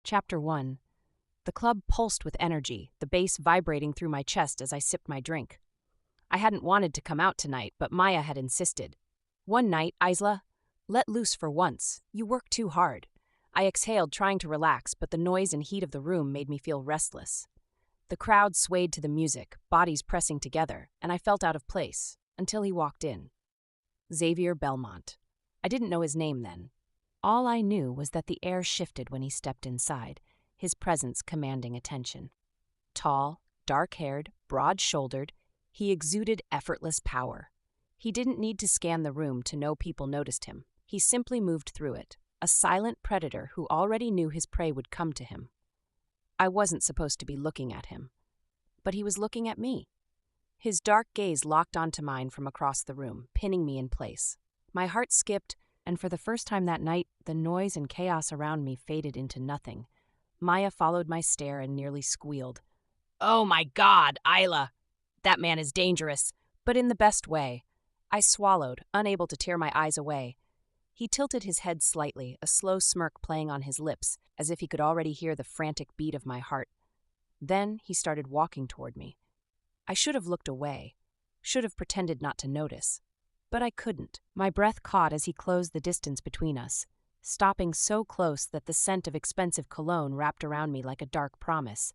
Chapter 1. The club pulsed with energy, the bass vibrating through my chest as I sipped my drink. I hadn't wanted to come out tonight, but Maya had insisted. One night, Isla, let loose for once. You work too hard. I exhaled, trying to relax, but the noise and heat of the room made me feel restless. The crowd swayed to the music, bodies pressing together, and I felt out of place, until he walked in. Xavier Belmont. I didn't know his name then. All I knew was that the air shifted when he stepped inside, his presence commanding attention. Tall, dark-haired, broad-shouldered, he exuded effortless power. He didn't need to scan the room to know people noticed him. He simply moved through it, a silent predator who already knew his prey would come to him. I wasn't supposed to be looking at him, but he was looking at me. His dark gaze locked onto mine from across the room, pinning me in place. My heart skipped, and for the first time that night, the noise and chaos around me faded into nothing. Maya followed my stare and nearly squealed. "Oh my God, Isla! That man is dangerous, but in the best way." I swallowed, unable to tear my eyes away. He tilted his head slightly, a slow smirk playing on his lips, as if he could already hear the frantic beat of my heart. Then he started walking toward me. I should have looked away, should have pretended not to notice. But I couldn't. My breath caught as he closed the distance between us, stopping so close that the scent of expensive cologne wrapped around me like a dark promise.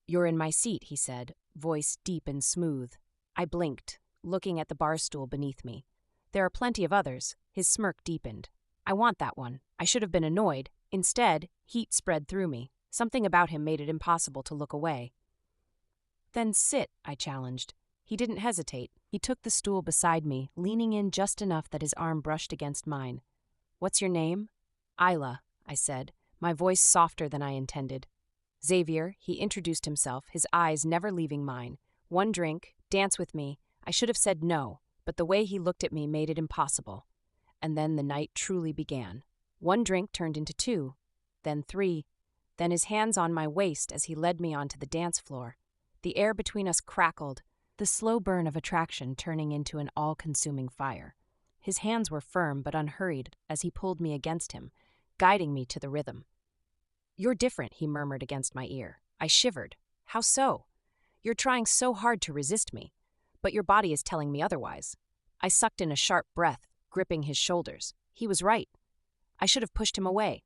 "You're in my seat," he said, voice deep and smooth. I blinked, looking at the bar stool beneath me. "There are plenty of others." His smirk deepened. "I want that one." I should have been annoyed. Instead, heat spread through me. Something about him made it impossible to look away. "Then sit," I challenged. He didn't hesitate. He took the stool beside me, leaning in just enough that his arm brushed against mine. "What's your name?" "Isla," I said, my voice softer than I intended. "Xavier," he introduced himself, his eyes never leaving mine. "One drink, dance with me." I should have said no, but the way he looked at me made it impossible. And then the night truly began. One drink turned into 2, then 3, then his hands on my waist as he led me onto the dance floor. The air between us crackled, the slow burn of attraction turning into an all-consuming fire. His hands were firm but unhurried as he pulled me against him, guiding me to the rhythm. "You're different," he murmured against my ear. I shivered. "How so?" "You're trying so hard to resist me, but your body is telling me otherwise." I sucked in a sharp breath, gripping his shoulders. He was right. I should have pushed him away.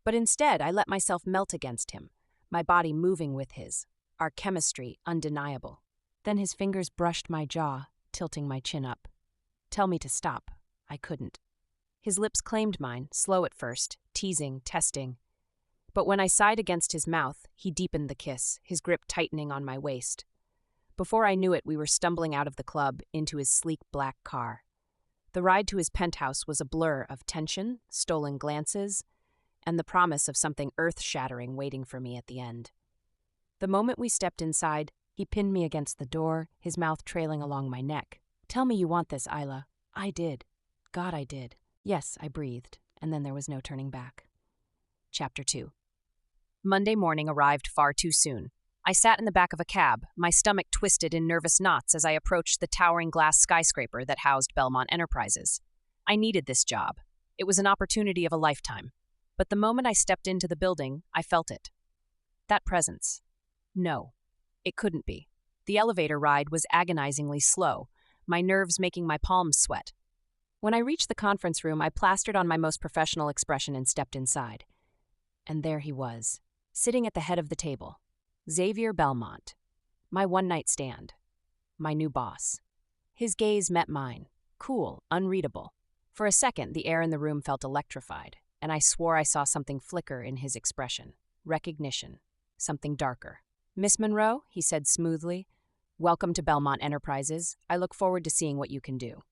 But instead, I let myself melt against him, my body moving with his, our chemistry undeniable. Then his fingers brushed my jaw, tilting my chin up. Tell me to stop. I couldn't. His lips claimed mine, slow at first, teasing, testing. But when I sighed against his mouth, he deepened the kiss, his grip tightening on my waist. Before I knew it, we were stumbling out of the club into his sleek black car. The ride to his penthouse was a blur of tension, stolen glances, and the promise of something earth-shattering waiting for me at the end. The moment we stepped inside, he pinned me against the door, his mouth trailing along my neck. "Tell me you want this, Isla." I did. God, I did. "Yes," I breathed, and then there was no turning back. Chapter 2. Monday morning arrived far too soon. I sat in the back of a cab, my stomach twisted in nervous knots as I approached the towering glass skyscraper that housed Belmont Enterprises. I needed this job. It was an opportunity of a lifetime. But the moment I stepped into the building, I felt it. That presence. No, it couldn't be. The elevator ride was agonizingly slow, my nerves making my palms sweat. When I reached the conference room, I plastered on my most professional expression and stepped inside. And there he was, sitting at the head of the table. Xavier Belmont, my one-night stand, my new boss. His gaze met mine, cool, unreadable. For a second, the air in the room felt electrified, and I swore I saw something flicker in his expression. Recognition. Something darker. "Miss Monroe," he said smoothly, "welcome to Belmont Enterprises. I look forward to seeing what you can do."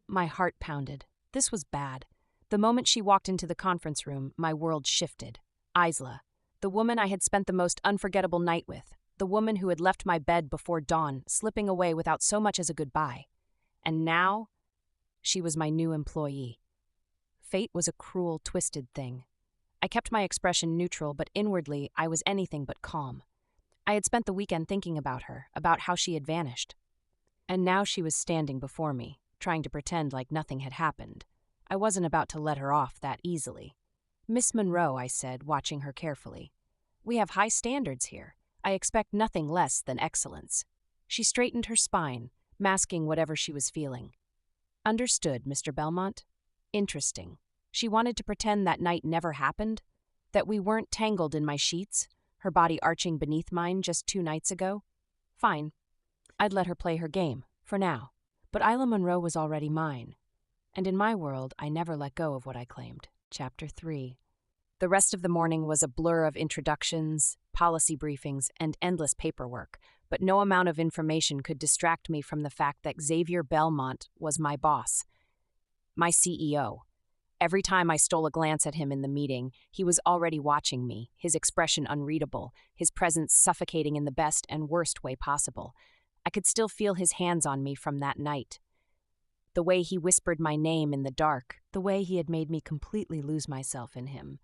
My heart pounded. This was bad. The moment she walked into the conference room, my world shifted. Isla. The woman I had spent the most unforgettable night with, the woman who had left my bed before dawn, slipping away without so much as a goodbye. And now, she was my new employee. Fate was a cruel, twisted thing. I kept my expression neutral, but inwardly, I was anything but calm. I had spent the weekend thinking about her, about how she had vanished. And now she was standing before me, trying to pretend like nothing had happened. I wasn't about to let her off that easily. Miss Monroe, I said, watching her carefully. We have high standards here. I expect nothing less than excellence. She straightened her spine, masking whatever she was feeling. Understood, Mr. Belmont. Interesting. She wanted to pretend that night never happened? That we weren't tangled in my sheets, her body arching beneath mine just 2 nights ago? Fine. I'd let her play her game, for now. But Isla Monroe was already mine. And in my world, I never let go of what I claimed. Chapter 3. The rest of the morning was a blur of introductions, policy briefings, and endless paperwork, but no amount of information could distract me from the fact that Xavier Belmont was my boss, my CEO. Every time I stole a glance at him in the meeting, he was already watching me, his expression unreadable, his presence suffocating in the best and worst way possible. I could still feel his hands on me from that night. The way he whispered my name in the dark, the way he had made me completely lose myself in him.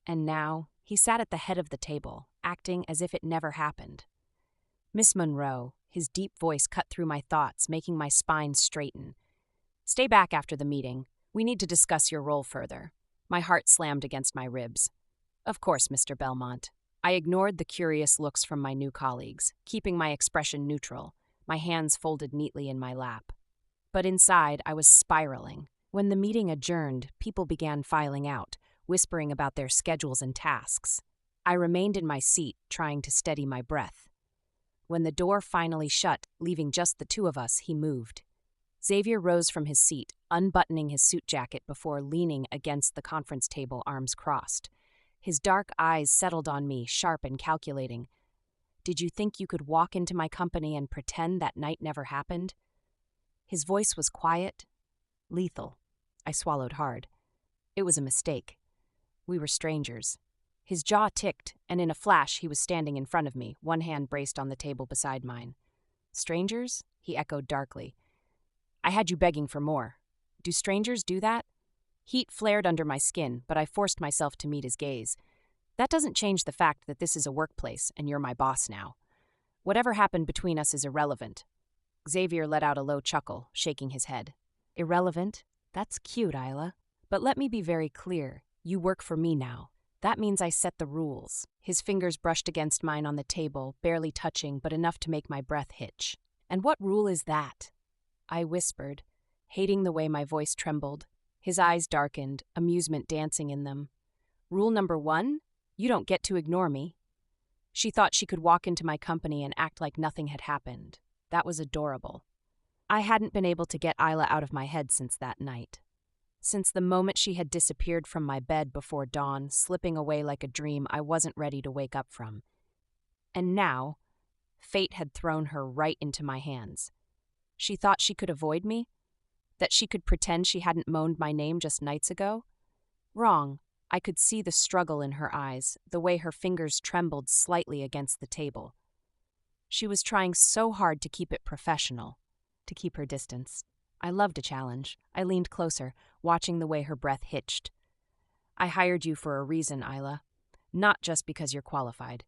And now, he sat at the head of the table, acting as if it never happened. Miss Monroe, his deep voice cut through my thoughts, making my spine straighten. Stay back after the meeting. We need to discuss your role further. My heart slammed against my ribs. Of course, Mr. Belmont. I ignored the curious looks from my new colleagues, keeping my expression neutral, my hands folded neatly in my lap. But inside, I was spiraling. When the meeting adjourned, people began filing out, whispering about their schedules and tasks. I remained in my seat, trying to steady my breath. When the door finally shut, leaving just the 2 of us, he moved. Xavier rose from his seat, unbuttoning his suit jacket before leaning against the conference table, arms crossed. His dark eyes settled on me, sharp and calculating. Did you think you could walk into my company and pretend that night never happened? His voice was quiet, lethal. I swallowed hard. It was a mistake. We were strangers. His jaw ticked, and in a flash he was standing in front of me, one hand braced on the table beside mine. Strangers? He echoed darkly. I had you begging for more. Do strangers do that? Heat flared under my skin, but I forced myself to meet his gaze. That doesn't change the fact that this is a workplace, and you're my boss now. Whatever happened between us is irrelevant. Xavier let out a low chuckle, shaking his head. Irrelevant? That's cute, Isla. But let me be very clear. You work for me now. That means I set the rules. His fingers brushed against mine on the table, barely touching, but enough to make my breath hitch. And what rule is that? I whispered, hating the way my voice trembled. His eyes darkened, amusement dancing in them. Rule number 1? You don't get to ignore me. She thought she could walk into my company and act like nothing had happened. That was adorable. I hadn't been able to get Isla out of my head since that night. Since the moment she had disappeared from my bed before dawn, slipping away like a dream I wasn't ready to wake up from. And now, fate had thrown her right into my hands. She thought she could avoid me? That she could pretend she hadn't moaned my name just nights ago? Wrong. I could see the struggle in her eyes, the way her fingers trembled slightly against the table. She was trying so hard to keep it professional, to keep her distance. I loved a challenge. I leaned closer, watching the way her breath hitched. I hired you for a reason, Isla. Not just because you're qualified.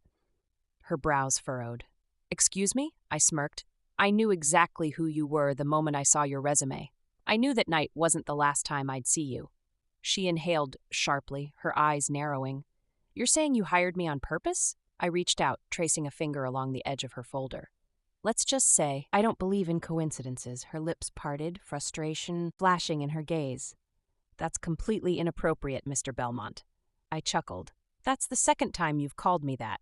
Her brows furrowed. Excuse me? I smirked. I knew exactly who you were the moment I saw your resume. I knew that night wasn't the last time I'd see you. She inhaled sharply, her eyes narrowing. You're saying you hired me on purpose? I reached out, tracing a finger along the edge of her folder. Let's just say I don't believe in coincidences. Her lips parted, frustration flashing in her gaze. That's completely inappropriate, Mr. Belmont. I chuckled. That's the 2nd time you've called me that.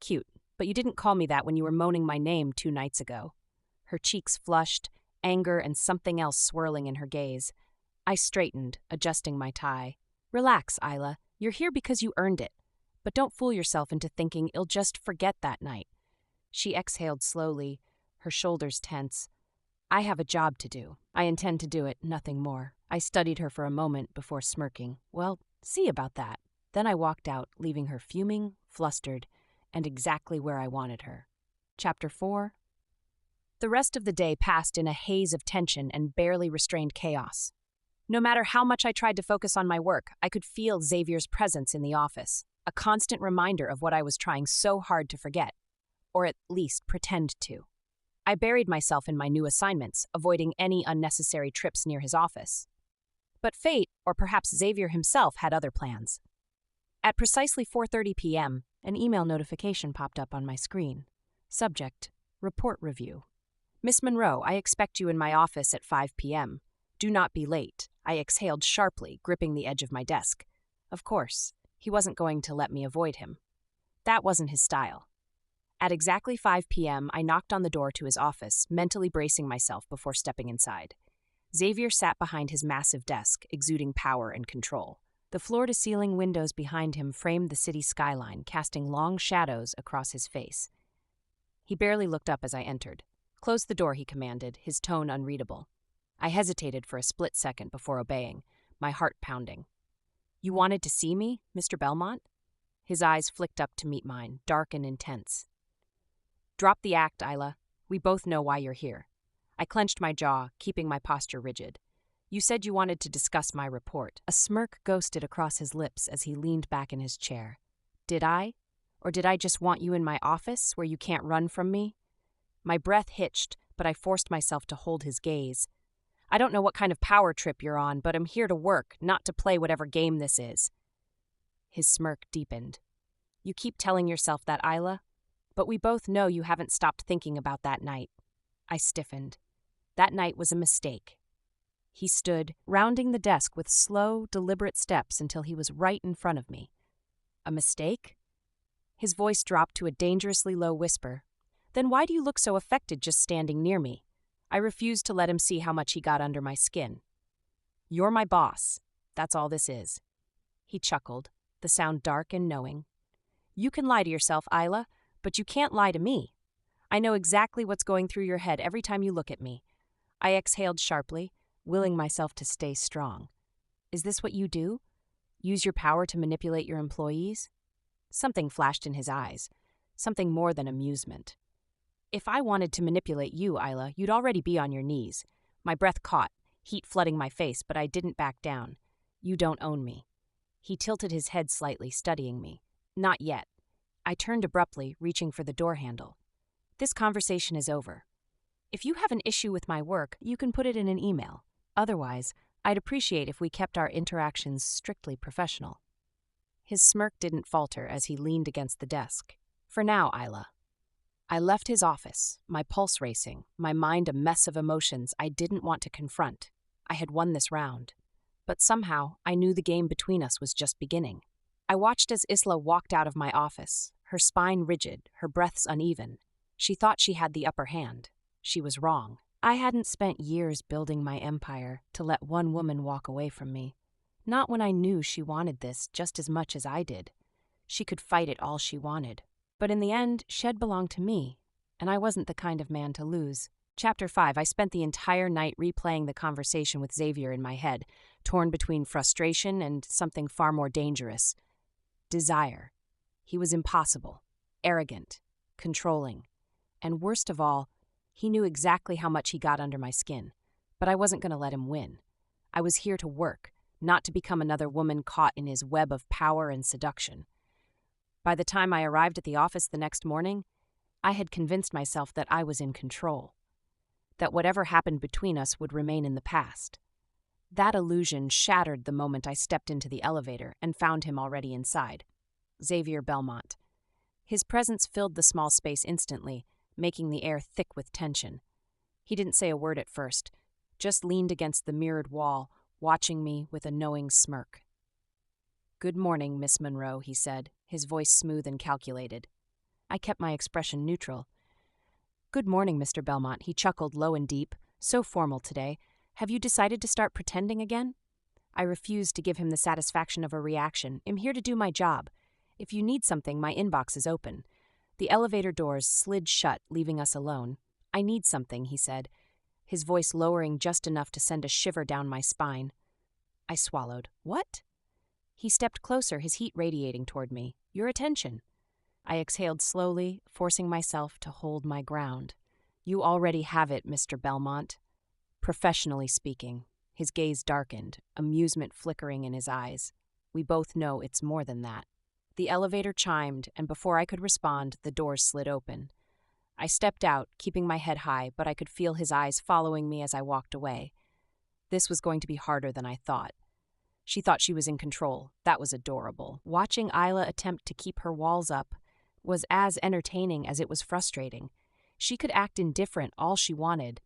Cute, but you didn't call me that when you were moaning my name 2 nights ago. Her cheeks flushed, anger and something else swirling in her gaze. I straightened, adjusting my tie. Relax, Isla. You're here because you earned it. But don't fool yourself into thinking you'll just forget that night. She exhaled slowly, her shoulders tense. I have a job to do. I intend to do it, nothing more. I studied her for a moment before smirking. Well, see about that. Then I walked out, leaving her fuming, flustered, and exactly where I wanted her. Chapter 4. The rest of the day passed in a haze of tension and barely restrained chaos. No matter how much I tried to focus on my work, I could feel Xavier's presence in the office, a constant reminder of what I was trying so hard to forget, or at least pretend to. I buried myself in my new assignments, avoiding any unnecessary trips near his office. But fate, or perhaps Xavier himself, had other plans. At precisely 4:30 p.m., an email notification popped up on my screen. Subject: Report Review. Miss Monroe, I expect you in my office at 5 p.m. Do not be late. I exhaled sharply, gripping the edge of my desk. Of course, he wasn't going to let me avoid him. That wasn't his style. At exactly 5 p.m., I knocked on the door to his office, mentally bracing myself before stepping inside. Xavier sat behind his massive desk, exuding power and control. The floor-to-ceiling windows behind him framed the city skyline, casting long shadows across his face. He barely looked up as I entered. Close the door, he commanded, his tone unreadable. I hesitated for a split second before obeying, my heart pounding. You wanted to see me, Mr. Belmont? His eyes flicked up to meet mine, dark and intense. Drop the act, Isla. We both know why you're here. I clenched my jaw, keeping my posture rigid. You said you wanted to discuss my report. A smirk ghosted across his lips as he leaned back in his chair. Did I? Or did I just want you in my office where you can't run from me? My breath hitched, but I forced myself to hold his gaze. I don't know what kind of power trip you're on, but I'm here to work, not to play whatever game this is. His smirk deepened. You keep telling yourself that, Isla, but we both know you haven't stopped thinking about that night. I stiffened. That night was a mistake. He stood, rounding the desk with slow, deliberate steps until he was right in front of me. A mistake? His voice dropped to a dangerously low whisper. Then why do you look so affected just standing near me? I refused to let him see how much he got under my skin. You're my boss. That's all this is. He chuckled, the sound dark and knowing. You can lie to yourself, Isla, but you can't lie to me. I know exactly what's going through your head every time you look at me. I exhaled sharply, willing myself to stay strong. Is this what you do? Use your power to manipulate your employees? Something flashed in his eyes, something more than amusement. If I wanted to manipulate you, Isla, you'd already be on your knees. My breath caught, heat flooding my face, but I didn't back down. You don't own me. He tilted his head slightly, studying me. Not yet. I turned abruptly, reaching for the door handle. This conversation is over. If you have an issue with my work, you can put it in an email. Otherwise, I'd appreciate if we kept our interactions strictly professional. His smirk didn't falter as he leaned against the desk. For now, Isla. I left his office, my pulse racing, my mind a mess of emotions I didn't want to confront. I had won this round. But somehow, I knew the game between us was just beginning. I watched as Isla walked out of my office, her spine rigid, her breaths uneven. She thought she had the upper hand. She was wrong. I hadn't spent years building my empire to let one woman walk away from me. Not when I knew she wanted this just as much as I did. She could fight it all she wanted. But in the end, Shed belonged to me, and I wasn't the kind of man to lose. Chapter 5, I spent the entire night replaying the conversation with Xavier in my head, torn between frustration and something far more dangerous. Desire. He was impossible, arrogant, controlling, and worst of all, he knew exactly how much he got under my skin. But I wasn't going to let him win. I was here to work, not to become another woman caught in his web of power and seduction. By the time I arrived at the office the next morning, I had convinced myself that I was in control, that whatever happened between us would remain in the past. That illusion shattered the moment I stepped into the elevator and found him already inside. Xavier Belmont. His presence filled the small space instantly, making the air thick with tension. He didn't say a word at first, just leaned against the mirrored wall, watching me with a knowing smirk. "Good morning, Miss Monroe," he said, his voice smooth and calculated. I kept my expression neutral. "Good morning, Mr. Belmont," he chuckled low and deep. "So formal today. Have you decided to start pretending again?" I refused to give him the satisfaction of a reaction. I'm here to do my job. If you need something, my inbox is open. The elevator doors slid shut, leaving us alone. "I need something," he said, his voice lowering just enough to send a shiver down my spine. I swallowed. "What?" He stepped closer, his heat radiating toward me. "Your attention." I exhaled slowly, forcing myself to hold my ground. "You already have it, Mr. Belmont." Professionally speaking, his gaze darkened, amusement flickering in his eyes. We both know it's more than that. The elevator chimed, and before I could respond, the doors slid open. I stepped out, keeping my head high, but I could feel his eyes following me as I walked away. This was going to be harder than I thought. She thought she was in control. That was adorable. Watching Isla attempt to keep her walls up was as entertaining as it was frustrating. She could act indifferent all she wanted,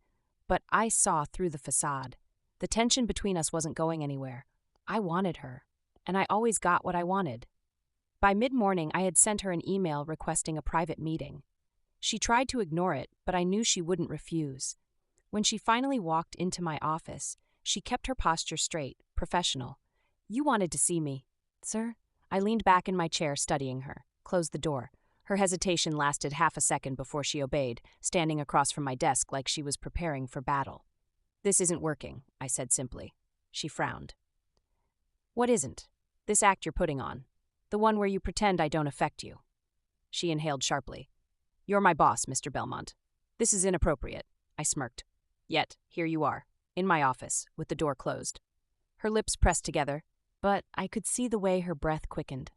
but I saw through the facade. The tension between us wasn't going anywhere. I wanted her, and I always got what I wanted. By mid-morning, I had sent her an email requesting a private meeting. She tried to ignore it, but I knew she wouldn't refuse. When she finally walked into my office, she kept her posture straight, professional. "You wanted to see me, sir?" I leaned back in my chair, studying her, closed the door. Her hesitation lasted half a second before she obeyed, standing across from my desk like she was preparing for battle. "This isn't working," I said simply. She frowned. "What isn't?" "This act you're putting on. The one where you pretend I don't affect you." She inhaled sharply. "You're my boss, Mr. Belmont. This is inappropriate." I smirked. Yet, here you are, in my office, with the door closed. Her lips pressed together, but I could see the way her breath quickened.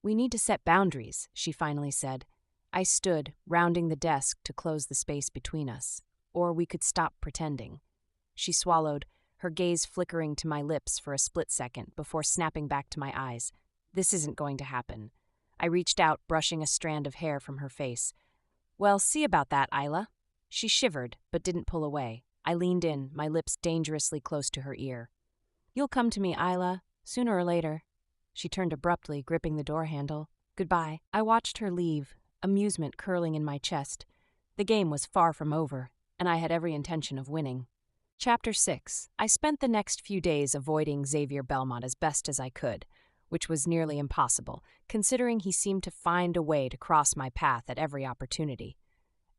"We need to set boundaries," she finally said. I stood, rounding the desk to close the space between us. Or we could stop pretending. She swallowed, her gaze flickering to my lips for a split second before snapping back to my eyes. "This isn't going to happen." I reached out, brushing a strand of hair from her face. "Well, see about that, Isla." She shivered, but didn't pull away. I leaned in, my lips dangerously close to her ear. "You'll come to me, Isla, sooner or later." She turned abruptly, gripping the door handle. "Goodbye." I watched her leave, amusement curling in my chest. The game was far from over, and I had every intention of winning. Chapter 6. I spent the next few days avoiding Xavier Belmont as best as I could, which was nearly impossible, considering he seemed to find a way to cross my path at every opportunity.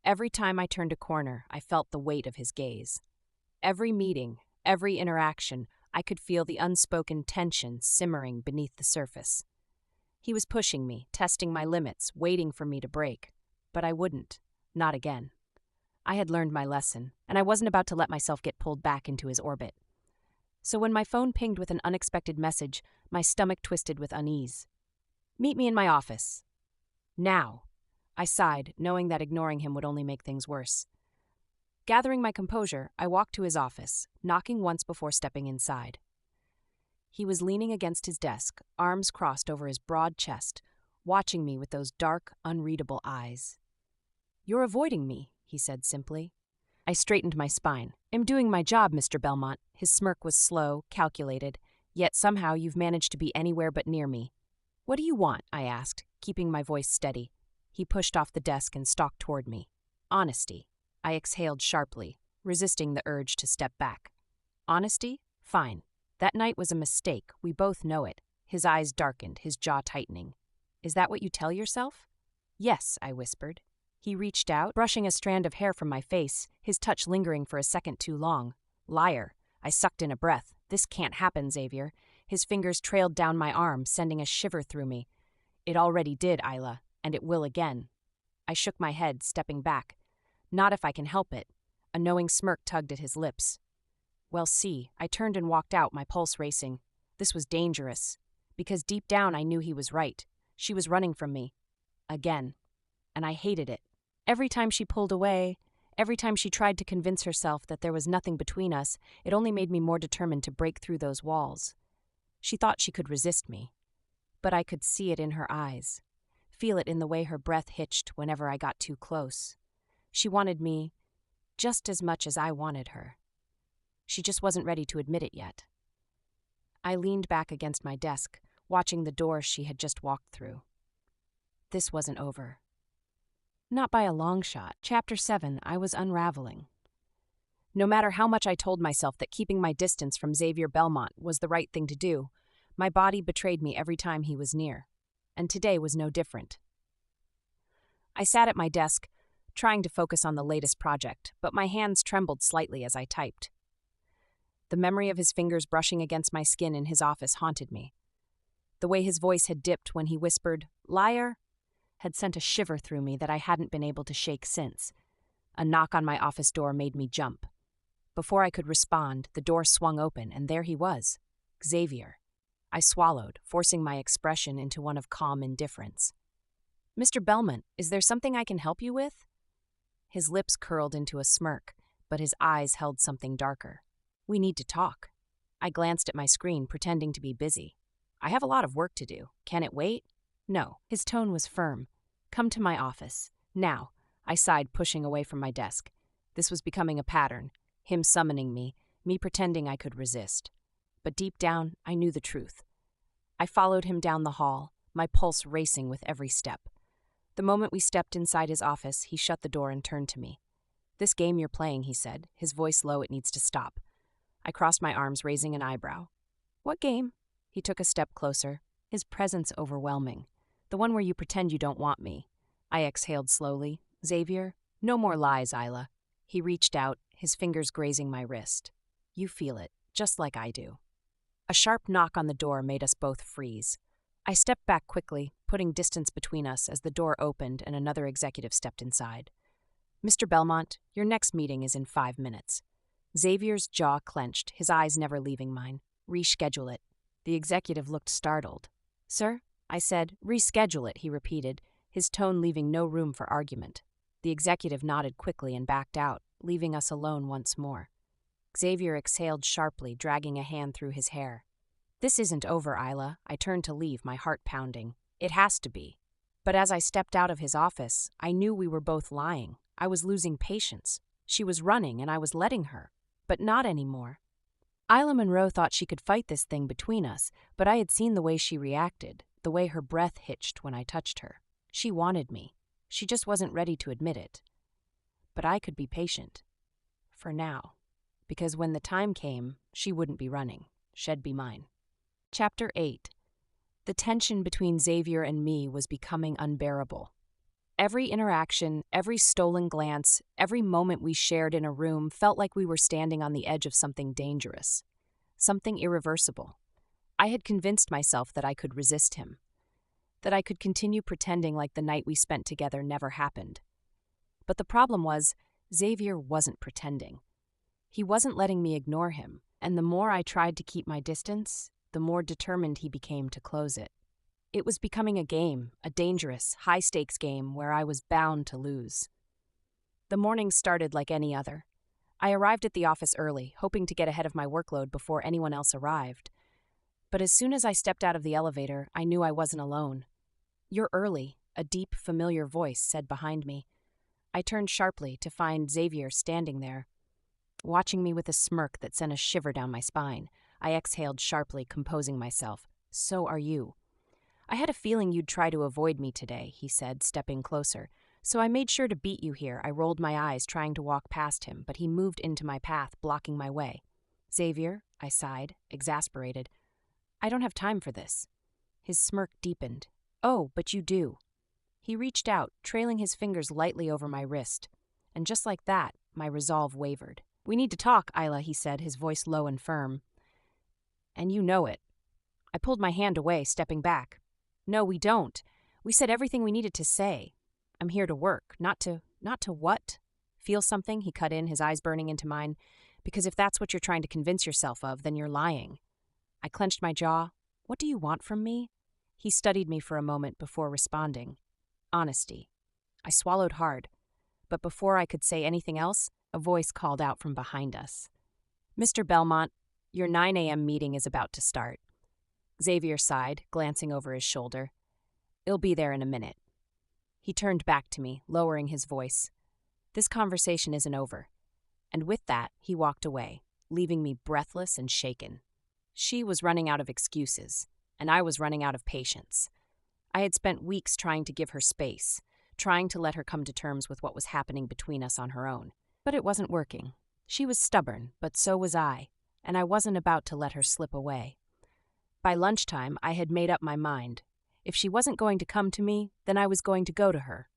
Every time I turned a corner, I felt the weight of his gaze. Every meeting, every interaction, I could feel the unspoken tension simmering beneath the surface. He was pushing me, testing my limits, waiting for me to break. But I wouldn't. Not again. I had learned my lesson, and I wasn't about to let myself get pulled back into his orbit. So when my phone pinged with an unexpected message, my stomach twisted with unease. "Meet me in my office." "Now." I sighed, knowing that ignoring him would only make things worse. Gathering my composure, I walked to his office, knocking once before stepping inside. He was leaning against his desk, arms crossed over his broad chest, watching me with those dark, unreadable eyes. "You're avoiding me," he said simply. I straightened my spine. "I'm doing my job, Mr. Belmont." His smirk was slow, calculated, yet somehow you've managed to be anywhere but near me. "What do you want?" I asked, keeping my voice steady. He pushed off the desk and stalked toward me. "Honesty." I exhaled sharply, resisting the urge to step back. "Honesty? Fine. That night was a mistake. We both know it." His eyes darkened, his jaw tightening. "Is that what you tell yourself?" "Yes," I whispered. He reached out, brushing a strand of hair from my face, his touch lingering for a second too long. "Liar." I sucked in a breath. "This can't happen, Xavier." His fingers trailed down my arm, sending a shiver through me. "It already did, Isla, and it will again." I shook my head, stepping back. "Not if I can help it." A knowing smirk tugged at his lips. "Well, see." I turned and walked out, my pulse racing. This was dangerous, because deep down I knew he was right. She was running from me. Again. And I hated it. Every time she pulled away, every time she tried to convince herself that there was nothing between us, it only made me more determined to break through those walls. She thought she could resist me, but I could see it in her eyes, feel it in the way her breath hitched whenever I got too close. She wanted me just as much as I wanted her. She just wasn't ready to admit it yet. I leaned back against my desk, watching the door she had just walked through. This wasn't over. Not by a long shot. Chapter 7, I was unraveling. No matter how much I told myself that keeping my distance from Xavier Belmont was the right thing to do, my body betrayed me every time he was near. And today was no different. I sat at my desk, trying to focus on the latest project, but my hands trembled slightly as I typed. The memory of his fingers brushing against my skin in his office haunted me. The way his voice had dipped when he whispered, "Liar," had sent a shiver through me that I hadn't been able to shake since. A knock on my office door made me jump. Before I could respond, the door swung open, and there he was, Xavier. I swallowed, forcing my expression into one of calm indifference. "Mr. Belmont, is there something I can help you with?" His lips curled into a smirk, but his eyes held something darker. "We need to talk." I glanced at my screen, pretending to be busy. I have a lot of work to do. Can it wait? No. His tone was firm. Come to my office. Now. I sighed, pushing away from my desk. This was becoming a pattern. Him summoning me pretending I could resist. But deep down, I knew the truth. I followed him down the hall, my pulse racing with every step. The moment we stepped inside his office, he shut the door and turned to me. This game you're playing, he said, his voice low. It needs to stop. I crossed my arms, raising an eyebrow. What game? He took a step closer, his presence overwhelming. The one where you pretend you don't want me. I exhaled slowly. Xavier? No more lies, Isla. He reached out, his fingers grazing my wrist. You feel it, just like I do. A sharp knock on the door made us both freeze. I stepped back quickly, putting distance between us as the door opened and another executive stepped inside. Mr. Belmont, your next meeting is in 5 minutes. Xavier's jaw clenched, his eyes never leaving mine. Reschedule it. The executive looked startled. Sir? I said. Reschedule it, he repeated, his tone leaving no room for argument. The executive nodded quickly and backed out, leaving us alone once more. Xavier exhaled sharply, dragging a hand through his hair. This isn't over, Isla. I turned to leave, my heart pounding. It has to be. But as I stepped out of his office, I knew we were both lying. I was losing patience. She was running, and I was letting her. But not anymore. Isla Monroe thought she could fight this thing between us, but I had seen the way she reacted, the way her breath hitched when I touched her. She wanted me. She just wasn't ready to admit it. But I could be patient. For now. Because when the time came, she wouldn't be running. She'd be mine. Chapter 8. The tension between Xavier and me was becoming unbearable. Every interaction, every stolen glance, every moment we shared in a room felt like we were standing on the edge of something dangerous, something irreversible. I had convinced myself that I could resist him, that I could continue pretending like the night we spent together never happened. But the problem was, Xavier wasn't pretending. He wasn't letting me ignore him, and the more I tried to keep my distance, the more determined he became to close it. It was becoming a game, a dangerous, high-stakes game where I was bound to lose. The morning started like any other. I arrived at the office early, hoping to get ahead of my workload before anyone else arrived. But as soon as I stepped out of the elevator, I knew I wasn't alone. You're early, a deep, familiar voice said behind me. I turned sharply to find Xavier standing there, watching me with a smirk that sent a shiver down my spine. I exhaled sharply, composing myself. So are you. I had a feeling you'd try to avoid me today, he said, stepping closer. So I made sure to beat you here. I rolled my eyes, trying to walk past him, but he moved into my path, blocking my way. Xavier, I sighed, exasperated. I don't have time for this. His smirk deepened. Oh, but you do. He reached out, trailing his fingers lightly over my wrist. And just like that, my resolve wavered. We need to talk, Isla, he said, his voice low and firm. And you know it. I pulled my hand away, stepping back. No, we don't. We said everything we needed to say. I'm here to work, not to what? Feel something? He cut in, his eyes burning into mine. Because if that's what you're trying to convince yourself of, then you're lying. I clenched my jaw. What do you want from me? He studied me for a moment before responding. Honesty. I swallowed hard. But before I could say anything else, a voice called out from behind us. Mr. Belmont, your 9 a.m. meeting is about to start. Xavier sighed, glancing over his shoulder. It'll be there in a minute. He turned back to me, lowering his voice. This conversation isn't over. And with that, he walked away, leaving me breathless and shaken. She was running out of excuses, and I was running out of patience. I had spent weeks trying to give her space, trying to let her come to terms with what was happening between us on her own. But it wasn't working. She was stubborn, but so was I, and I wasn't about to let her slip away. By lunchtime, I had made up my mind. If she wasn't going to come to me, then I was going to go to her.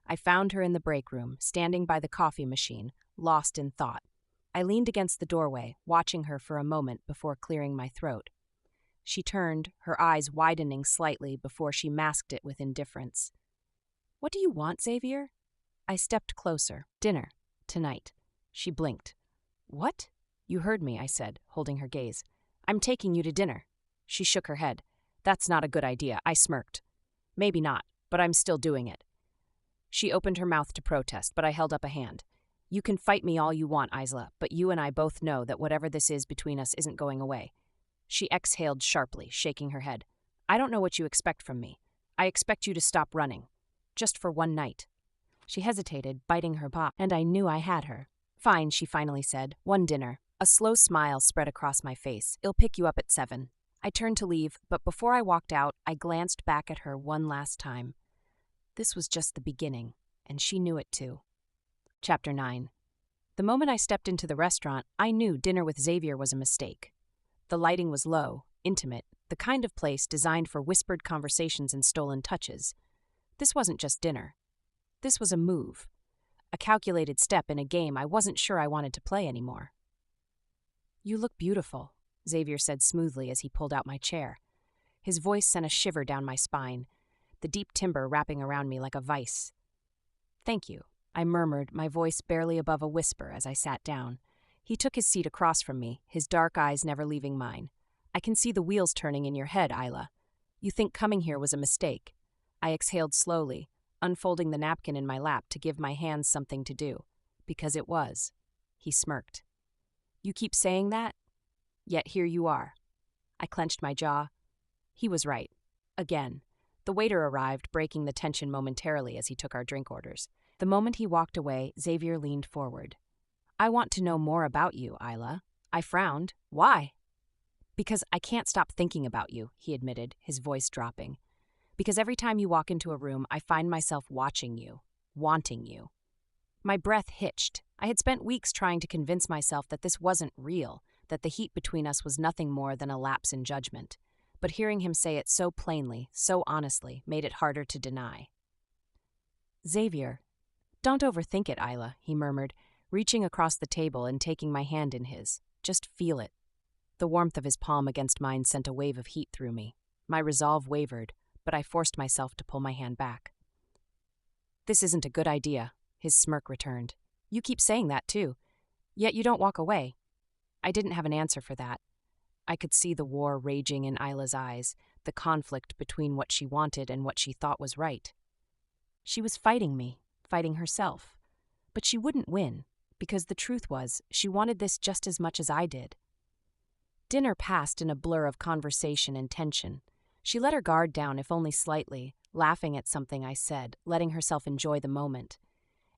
I found her in the break room, standing by the coffee machine, lost in thought. I leaned against the doorway, watching her for a moment before clearing my throat. She turned, her eyes widening slightly before she masked it with indifference. What do you want, Xavier? I stepped closer. Dinner. Tonight. She blinked. What? You heard me, I said, holding her gaze. I'm taking you to dinner. She shook her head. That's not a good idea, I smirked. Maybe not, but I'm still doing it. She opened her mouth to protest, but I held up a hand. You can fight me all you want, Isla, but you and I both know that whatever this is between us isn't going away. She exhaled sharply, shaking her head. I don't know what you expect from me. I expect you to stop running. Just for one night. She hesitated, biting her paw, and I knew I had her. Fine, she finally said. One dinner. A slow smile spread across my face. I'll pick you up at 7. I turned to leave, but before I walked out, I glanced back at her one last time. This was just the beginning, and she knew it too. Chapter 9. The moment I stepped into the restaurant, I knew dinner with Xavier was a mistake. The lighting was low, intimate, the kind of place designed for whispered conversations and stolen touches. This wasn't just dinner. This was a move. A calculated step in a game I wasn't sure I wanted to play anymore. You look beautiful, Xavier said smoothly as he pulled out my chair. His voice sent a shiver down my spine, the deep timber wrapping around me like a vice. Thank you, I murmured, my voice barely above a whisper as I sat down. He took his seat across from me, his dark eyes never leaving mine. I can see the wheels turning in your head, Isla. You think coming here was a mistake. I exhaled slowly, unfolding the napkin in my lap to give my hands something to do. Because it was. He smirked. You keep saying that? Yet here you are. I clenched my jaw. He was right. Again. The waiter arrived, breaking the tension momentarily as he took our drink orders. The moment he walked away, Xavier leaned forward. I want to know more about you, Isla. I frowned. Why? Because I can't stop thinking about you, he admitted, his voice dropping. Because every time you walk into a room, I find myself watching you, wanting you. My breath hitched. I had spent weeks trying to convince myself that this wasn't real, that the heat between us was nothing more than a lapse in judgment. But hearing him say it so plainly, so honestly, made it harder to deny. Xavier, don't overthink it, Isla, he murmured, reaching across the table and taking my hand in his. Just feel it. The warmth of his palm against mine sent a wave of heat through me. My resolve wavered, but I forced myself to pull my hand back. This isn't a good idea, his smirk returned. You keep saying that, too. Yet you don't walk away. I didn't have an answer for that. I could see the war raging in Isla's eyes, the conflict between what she wanted and what she thought was right. She was fighting me, fighting herself. But she wouldn't win, because the truth was, she wanted this just as much as I did. Dinner passed in a blur of conversation and tension. She let her guard down, if only slightly, laughing at something I said, letting herself enjoy the moment.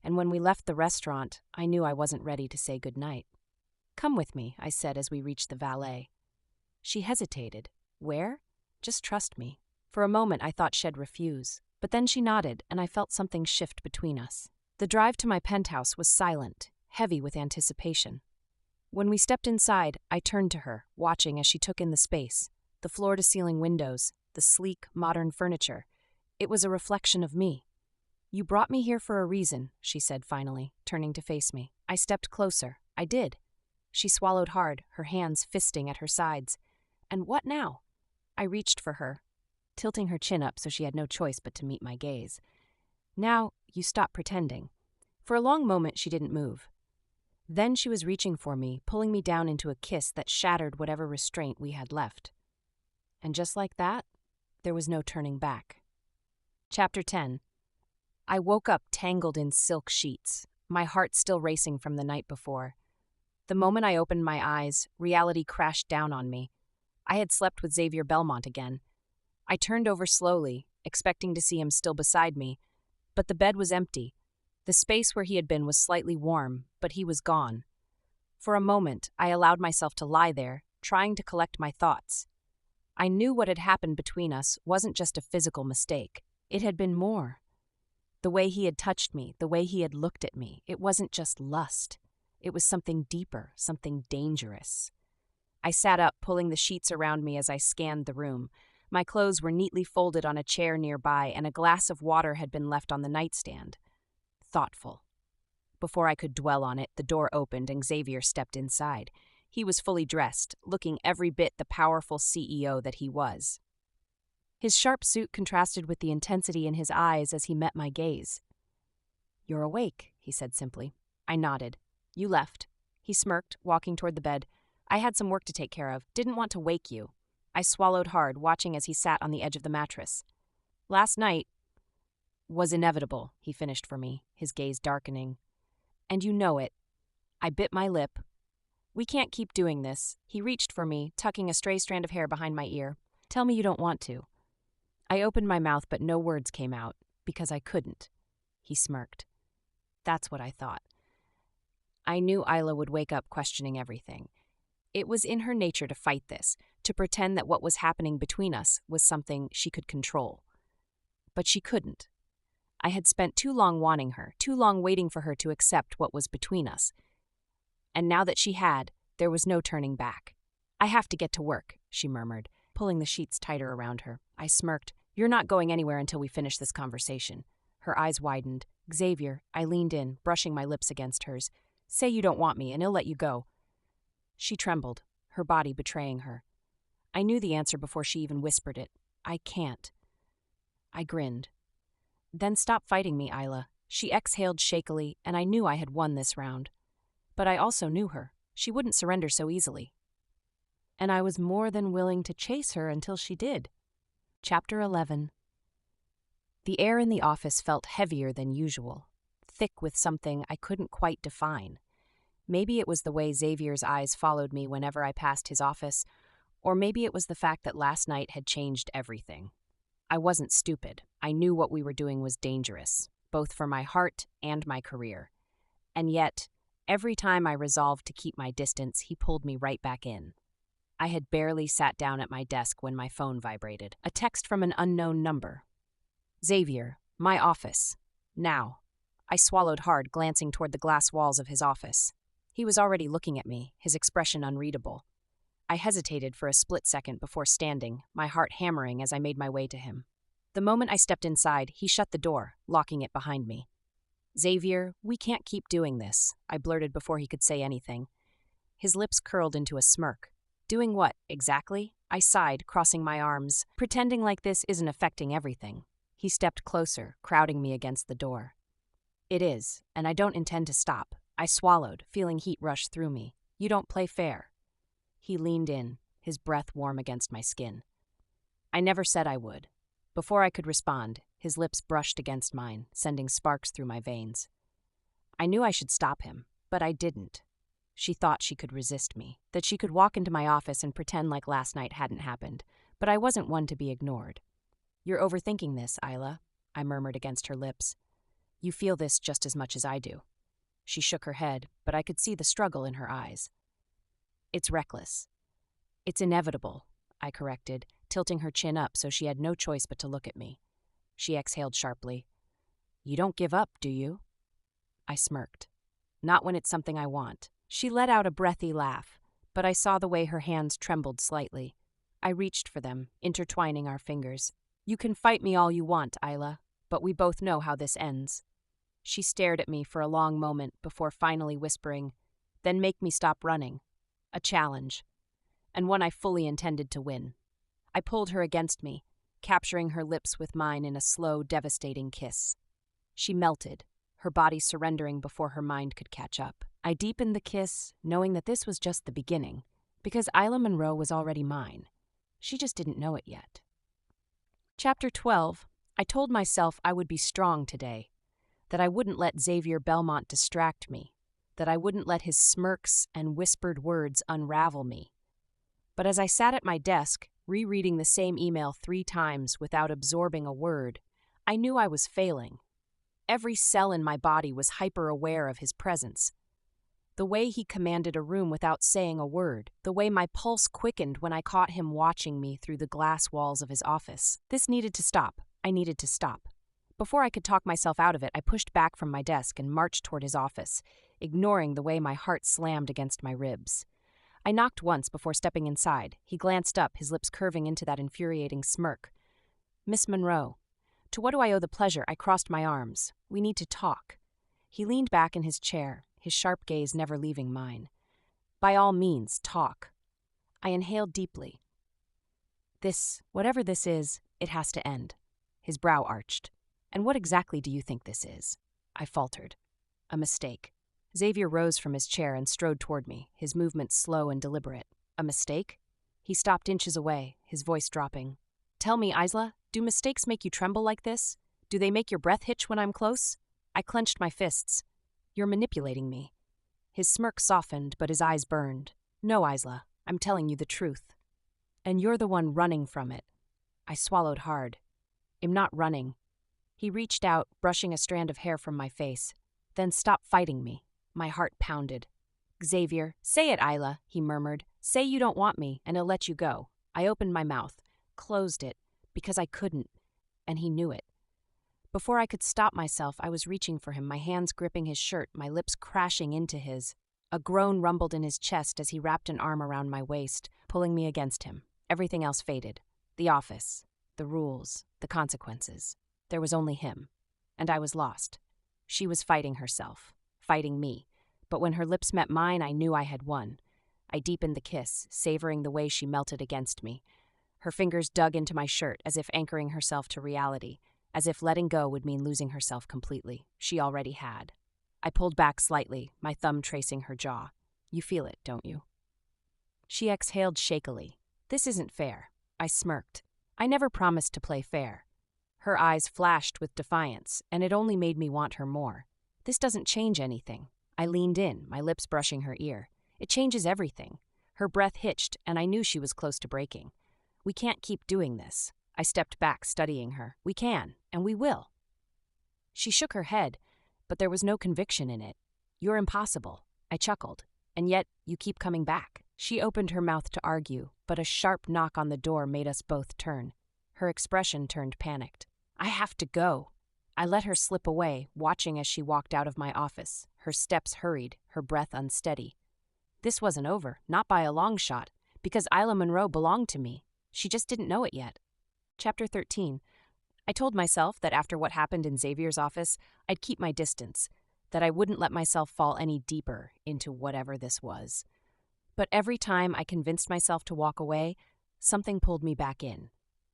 And when we left the restaurant, I knew I wasn't ready to say goodnight. Come with me, I said as we reached the valet. She hesitated. Where? Just trust me. For a moment I thought she'd refuse, but then she nodded and I felt something shift between us. The drive to my penthouse was silent, heavy with anticipation. When we stepped inside, I turned to her, watching as she took in the space, the floor-to-ceiling windows, the sleek, modern furniture. It was a reflection of me. You brought me here for a reason, she said finally, turning to face me. I stepped closer. I did. She swallowed hard, her hands fisting at her sides. And what now? I reached for her, tilting her chin up so she had no choice but to meet my gaze. Now, you stop pretending. For a long moment, she didn't move. Then she was reaching for me, pulling me down into a kiss that shattered whatever restraint we had left. And just like that, there was no turning back. Chapter 10. I woke up tangled in silk sheets, my heart still racing from the night before. The moment I opened my eyes, reality crashed down on me. I had slept with Xavier Belmont again. I turned over slowly, expecting to see him still beside me, but the bed was empty. The space where he had been was slightly warm, but he was gone. For a moment, I allowed myself to lie there, trying to collect my thoughts. I knew what had happened between us wasn't just a physical mistake. It had been more. The way he had touched me, the way he had looked at me, it wasn't just lust. It was something deeper, something dangerous. I sat up, pulling the sheets around me as I scanned the room. My clothes were neatly folded on a chair nearby, and a glass of water had been left on the nightstand. Thoughtful. Before I could dwell on it, the door opened and Xavier stepped inside. He was fully dressed, looking every bit the powerful CEO that he was. His sharp suit contrasted with the intensity in his eyes as he met my gaze. You're awake, he said simply. I nodded. You left. He smirked, walking toward the bed. I had some work to take care of. Didn't want to wake you. I swallowed hard, watching as he sat on the edge of the mattress. Last night was inevitable, he finished for me, his gaze darkening. And you know it. I bit my lip. We can't keep doing this. He reached for me, tucking a stray strand of hair behind my ear. Tell me you don't want to. I opened my mouth, but no words came out, because I couldn't. He smirked. That's what I thought. I knew Isla would wake up questioning everything. It was in her nature to fight this, to pretend that what was happening between us was something she could control. But she couldn't. I had spent too long wanting her, too long waiting for her to accept what was between us. And now that she had, there was no turning back. I have to get to work, she murmured, pulling the sheets tighter around her. I smirked. You're not going anywhere until we finish this conversation. Her eyes widened. Xavier, I leaned in, brushing my lips against hers. Say you don't want me, and he'll let you go. She trembled, her body betraying her. I knew the answer before she even whispered it. I can't. I grinned. Then stop fighting me, Isla. She exhaled shakily, and I knew I had won this round. But I also knew her. She wouldn't surrender so easily. And I was more than willing to chase her until she did. Chapter 11. The air in the office felt heavier than usual, thick with something I couldn't quite define. Maybe it was the way Xavier's eyes followed me whenever I passed his office, or maybe it was the fact that last night had changed everything. I wasn't stupid. I knew what we were doing was dangerous, both for my heart and my career. And yet, every time I resolved to keep my distance, he pulled me right back in. I had barely sat down at my desk when my phone vibrated. A text from an unknown number. Xavier, my office. Now. I swallowed hard, glancing toward the glass walls of his office. He was already looking at me, his expression unreadable. I hesitated for a split second before standing, my heart hammering as I made my way to him. The moment I stepped inside, he shut the door, locking it behind me. Xavier, we can't keep doing this, I blurted before he could say anything. His lips curled into a smirk. Doing what, exactly? I sighed, crossing my arms, pretending like this isn't affecting everything. He stepped closer, crowding me against the door. It is, and I don't intend to stop. I swallowed, feeling heat rush through me. You don't play fair. He leaned in, his breath warm against my skin. I never said I would. Before I could respond, his lips brushed against mine, sending sparks through my veins. I knew I should stop him, but I didn't. She thought she could resist me, that she could walk into my office and pretend like last night hadn't happened, but I wasn't one to be ignored. You're overthinking this, Isla, I murmured against her lips. You feel this just as much as I do. She shook her head, but I could see the struggle in her eyes. It's reckless. It's inevitable, I corrected, tilting her chin up so she had no choice but to look at me. She exhaled sharply. You don't give up, do you? I smirked. Not when it's something I want. She let out a breathy laugh, but I saw the way her hands trembled slightly. I reached for them, intertwining our fingers. You can fight me all you want, Isla, but we both know how this ends. She stared at me for a long moment before finally whispering, then make me stop running. A challenge, and one I fully intended to win. I pulled her against me, capturing her lips with mine in a slow, devastating kiss. She melted, her body surrendering before her mind could catch up. I deepened the kiss, knowing that this was just the beginning, because Isla Monroe was already mine. She just didn't know it yet. Chapter 12. I told myself I would be strong today, that I wouldn't let Xavier Belmont distract me, that I wouldn't let his smirks and whispered words unravel me. But as I sat at my desk, rereading the same email 3 times without absorbing a word, I knew I was failing. Every cell in my body was hyper-aware of his presence. The way he commanded a room without saying a word, the way my pulse quickened when I caught him watching me through the glass walls of his office. This needed to stop. I needed to stop. Before I could talk myself out of it, I pushed back from my desk and marched toward his office, ignoring the way my heart slammed against my ribs. I knocked once before stepping inside. He glanced up, his lips curving into that infuriating smirk. Miss Monroe. To what do I owe the pleasure? I crossed my arms. We need to talk. He leaned back in his chair, his sharp gaze never leaving mine. By all means, talk. I inhaled deeply. Whatever this is, it has to end. His brow arched. And what exactly do you think this is? I faltered. A mistake. Xavier rose from his chair and strode toward me, his movements slow and deliberate. A mistake? He stopped inches away, his voice dropping. Tell me, Isla, do mistakes make you tremble like this? Do they make your breath hitch when I'm close? I clenched my fists. You're manipulating me. His smirk softened, but his eyes burned. No, Isla, I'm telling you the truth. And you're the one running from it. I swallowed hard. I'm not running. He reached out, brushing a strand of hair from my face. Then stopped fighting me. My heart pounded. Xavier, say it, Isla, he murmured. Say you don't want me, and I'll let you go. I opened my mouth, closed it, because I couldn't, and he knew it. Before I could stop myself, I was reaching for him, my hands gripping his shirt, my lips crashing into his. A groan rumbled in his chest as he wrapped an arm around my waist, pulling me against him. Everything else faded. The office, the rules, the consequences. There was only him. And I was lost. She was fighting herself, fighting me. But when her lips met mine, I knew I had won. I deepened the kiss, savoring the way she melted against me. Her fingers dug into my shirt, as if anchoring herself to reality, as if letting go would mean losing herself completely. She already had. I pulled back slightly, my thumb tracing her jaw. You feel it, don't you? She exhaled shakily. This isn't fair. I smirked. I never promised to play fair. Her eyes flashed with defiance, and it only made me want her more. This doesn't change anything. I leaned in, my lips brushing her ear. It changes everything. Her breath hitched, and I knew she was close to breaking. We can't keep doing this. I stepped back, studying her. We can, and we will. She shook her head, but there was no conviction in it. You're impossible. I chuckled. And yet, you keep coming back. She opened her mouth to argue, but a sharp knock on the door made us both turn. Her expression turned panicked. I have to go. I let her slip away, watching as she walked out of my office. Her steps hurried, her breath unsteady. This wasn't over, not by a long shot, because Isla Monroe belonged to me. She just didn't know it yet. Chapter 13. I told myself that after what happened in Xavier's office, I'd keep my distance, that I wouldn't let myself fall any deeper into whatever this was. But every time I convinced myself to walk away, something pulled me back in.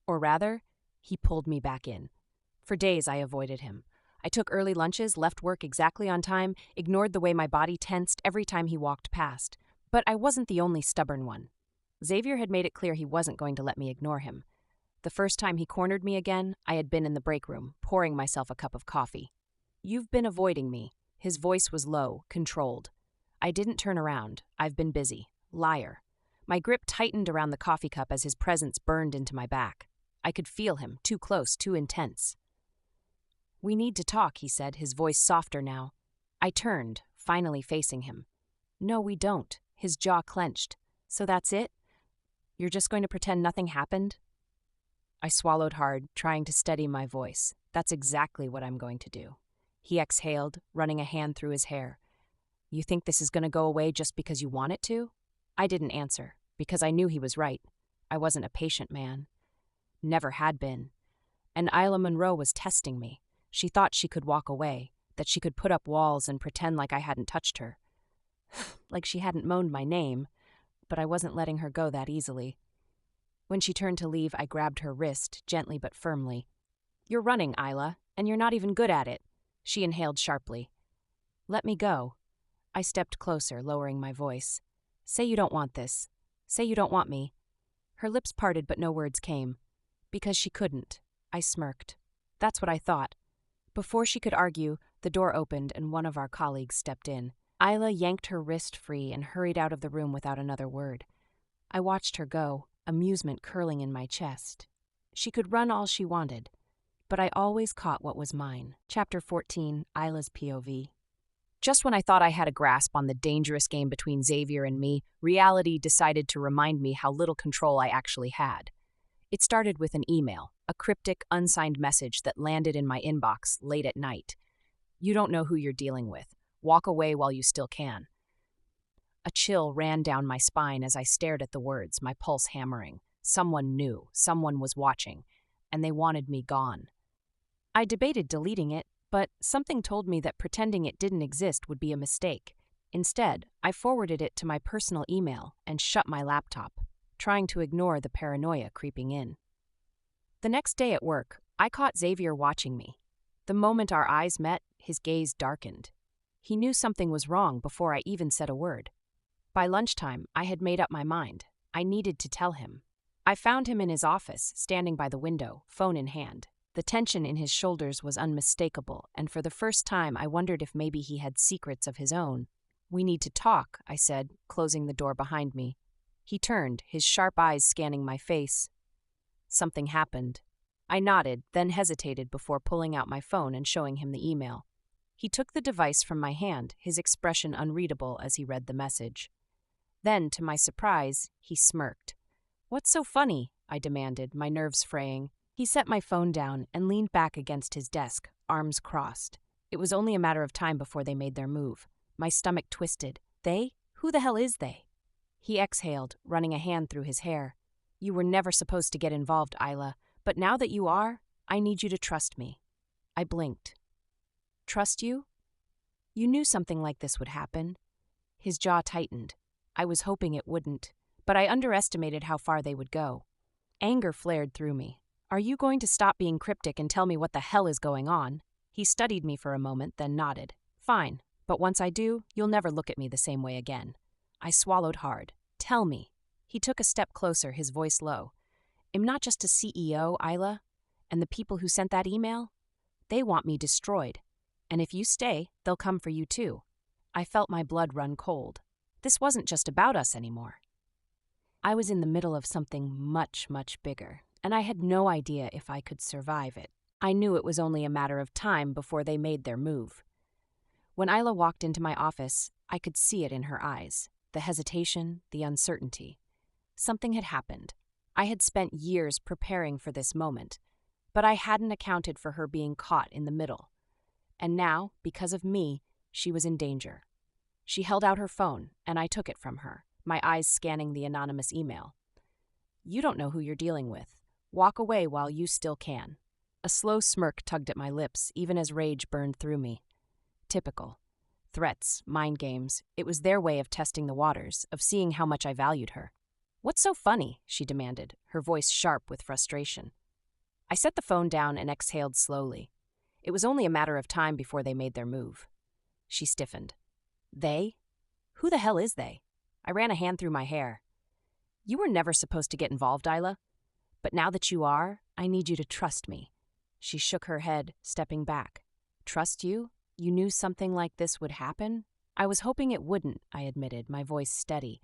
Or rather, he pulled me back in. For days I avoided him. I took early lunches, left work exactly on time, ignored the way my body tensed every time he walked past. But I wasn't the only stubborn one. Xavier had made it clear he wasn't going to let me ignore him. The first time he cornered me again, I had been in the break room, pouring myself a cup of coffee. You've been avoiding me. His voice was low, controlled. I didn't turn around. I've been busy. Liar. My grip tightened around the coffee cup as his presence burned into my back. I could feel him, too close, too intense. We need to talk, he said, his voice softer now. I turned, finally facing him. No, we don't. His jaw clenched. So that's it? You're just going to pretend nothing happened? I swallowed hard, trying to steady my voice. That's exactly what I'm going to do. He exhaled, running a hand through his hair. You think this is going to go away just because you want it to? I didn't answer, because I knew he was right. I wasn't a patient man. Never had been. And Isla Monroe was testing me. She thought she could walk away, that she could put up walls and pretend like I hadn't touched her. Like she hadn't moaned my name, but I wasn't letting her go that easily. When she turned to leave, I grabbed her wrist, gently but firmly. You're running, Isla, and you're not even good at it. She inhaled sharply. Let me go. I stepped closer, lowering my voice. Say you don't want this. Say you don't want me. Her lips parted, but no words came. Because she couldn't. I smirked. That's what I thought. Before she could argue, the door opened and one of our colleagues stepped in. Isla yanked her wrist free and hurried out of the room without another word. I watched her go, amusement curling in my chest. She could run all she wanted, but I always caught what was mine. Chapter 14, Isla's POV. Just when I thought I had a grasp on the dangerous game between Xavier and me, reality decided to remind me how little control I actually had. It started with an email, a cryptic, unsigned message that landed in my inbox late at night. You don't know who you're dealing with. Walk away while you still can. A chill ran down my spine as I stared at the words, my pulse hammering. Someone knew, someone was watching, and they wanted me gone. I debated deleting it, but something told me that pretending it didn't exist would be a mistake. Instead, I forwarded it to my personal email and shut my laptop, trying to ignore the paranoia creeping in. The next day at work, I caught Xavier watching me. The moment our eyes met, his gaze darkened. He knew something was wrong before I even said a word. By lunchtime, I had made up my mind. I needed to tell him. I found him in his office, standing by the window, phone in hand. The tension in his shoulders was unmistakable, and for the first time I wondered if maybe he had secrets of his own. "We need to talk," I said, closing the door behind me. He turned, his sharp eyes scanning my face. Something happened. I nodded, then hesitated before pulling out my phone and showing him the email. He took the device from my hand, his expression unreadable as he read the message. Then, to my surprise, he smirked. "What's so funny?" I demanded, my nerves fraying. He set my phone down and leaned back against his desk, arms crossed. It was only a matter of time before they made their move. My stomach twisted. They? Who the hell is they? He exhaled, running a hand through his hair. "You were never supposed to get involved, Isla, but now that you are, I need you to trust me." I blinked. "Trust you? You knew something like this would happen." His jaw tightened. I was hoping it wouldn't, but I underestimated how far they would go. Anger flared through me. "Are you going to stop being cryptic and tell me what the hell is going on?" He studied me for a moment, then nodded. "Fine, but once I do, you'll never look at me the same way again." I swallowed hard. "Tell me." He took a step closer, his voice low. "I'm not just a CEO, Isla, and the people who sent that email? They want me destroyed. And if you stay, they'll come for you too." I felt my blood run cold. This wasn't just about us anymore. I was in the middle of something much, much bigger, and I had no idea if I could survive it. I knew it was only a matter of time before they made their move. When Isla walked into my office, I could see it in her eyes, the hesitation, the uncertainty. Something had happened. I had spent years preparing for this moment, but I hadn't accounted for her being caught in the middle. And now, because of me, she was in danger. She held out her phone, and I took it from her, my eyes scanning the anonymous email. "You don't know who you're dealing with. Walk away while you still can." A slow smirk tugged at my lips, even as rage burned through me. Typical. Threats, mind games, it was their way of testing the waters, of seeing how much I valued her. "What's so funny?" she demanded, her voice sharp with frustration. I set the phone down and exhaled slowly. It was only a matter of time before they made their move. She stiffened. "They? Who the hell is they?" I ran a hand through my hair. "You were never supposed to get involved, Isla. But now that you are, I need you to trust me." She shook her head, stepping back. "Trust you? You knew something like this would happen?" "I was hoping it wouldn't," I admitted, my voice steady.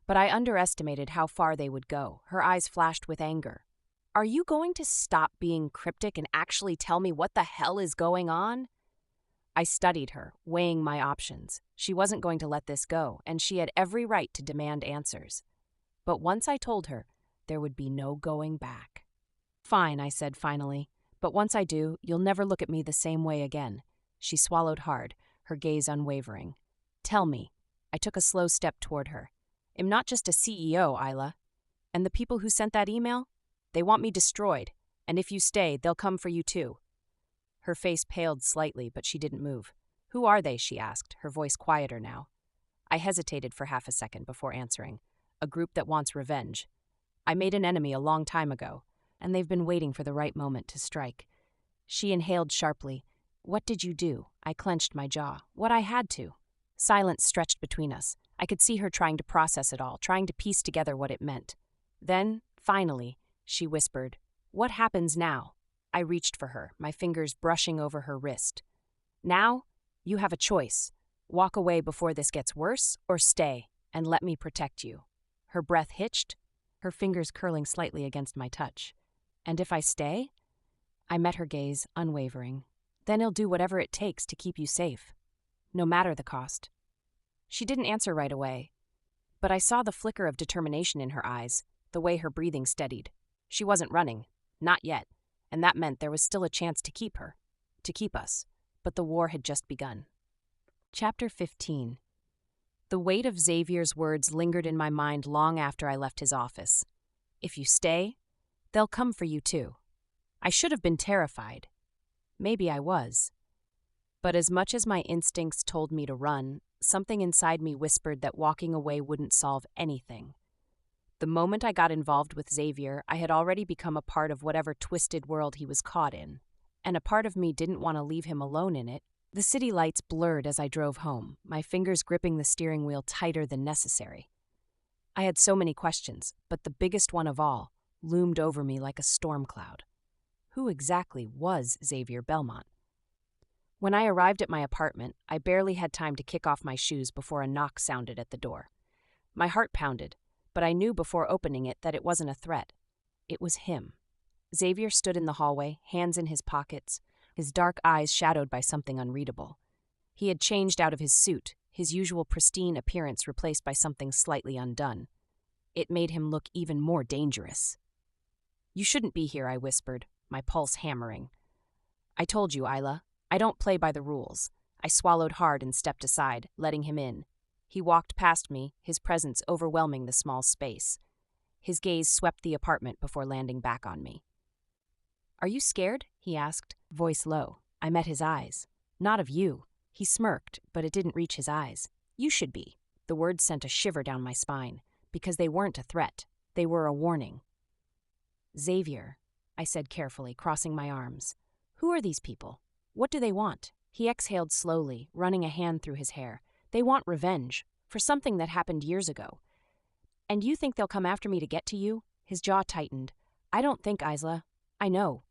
But I underestimated how far they would go. Her eyes flashed with anger. "Are you going to stop being cryptic and actually tell me what the hell is going on?" I studied her, weighing my options. She wasn't going to let this go, and she had every right to demand answers. But once I told her, there would be no going back. "Fine," I said finally. "But once I do, you'll never look at me the same way again." She swallowed hard, her gaze unwavering. "Tell me." I took a slow step toward her. "I'm not just a CEO, Isla. And the people who sent that email? They want me destroyed, and if you stay, they'll come for you too." Her face paled slightly, but she didn't move. "Who are they?" she asked, her voice quieter now. I hesitated for half a second before answering. "A group that wants revenge. I made an enemy a long time ago, and they've been waiting for the right moment to strike." She inhaled sharply. "What did you do?" I clenched my jaw. "What I had to." Silence stretched between us. I could see her trying to process it all, trying to piece together what it meant. Then, finally, she whispered, "What happens now?" I reached for her, my fingers brushing over her wrist. "Now, you have a choice. Walk away before this gets worse, or stay and let me protect you." Her breath hitched, her fingers curling slightly against my touch. "And if I stay?" I met her gaze, unwavering. "Then I'll do whatever it takes to keep you safe, no matter the cost." She didn't answer right away, but I saw the flicker of determination in her eyes, the way her breathing steadied. She wasn't running, not yet, and that meant there was still a chance to keep her, to keep us, but the war had just begun. Chapter 15. The weight of Xavier's words lingered in my mind long after I left his office. "If you stay, they'll come for you too." I should have been terrified. Maybe I was. But as much as my instincts told me to run, something inside me whispered that walking away wouldn't solve anything. The moment I got involved with Xavier, I had already become a part of whatever twisted world he was caught in, and a part of me didn't want to leave him alone in it. The city lights blurred as I drove home, my fingers gripping the steering wheel tighter than necessary. I had so many questions, but the biggest one of all loomed over me like a storm cloud. Who exactly was Xavier Belmont? When I arrived at my apartment, I barely had time to kick off my shoes before a knock sounded at the door. My heart pounded, but I knew before opening it that it wasn't a threat. It was him. Xavier stood in the hallway, hands in his pockets, his dark eyes shadowed by something unreadable. He had changed out of his suit, his usual pristine appearance replaced by something slightly undone. It made him look even more dangerous. "You shouldn't be here," I whispered, my pulse hammering. "I told you, Isla. I don't play by the rules." I swallowed hard and stepped aside, letting him in. He walked past me, his presence overwhelming the small space. His gaze swept the apartment before landing back on me. "Are you scared?" he asked, voice low. I met his eyes. "Not of you." He smirked, but it didn't reach his eyes. "You should be." The words sent a shiver down my spine, because they weren't a threat. They were a warning. "Xavier," I said carefully, crossing my arms. "Who are these people? What do they want?" He exhaled slowly, running a hand through his hair. "They want revenge, for something that happened years ago." "And you think they'll come after me to get to you?" His jaw tightened. "I don't think, Isla. I know."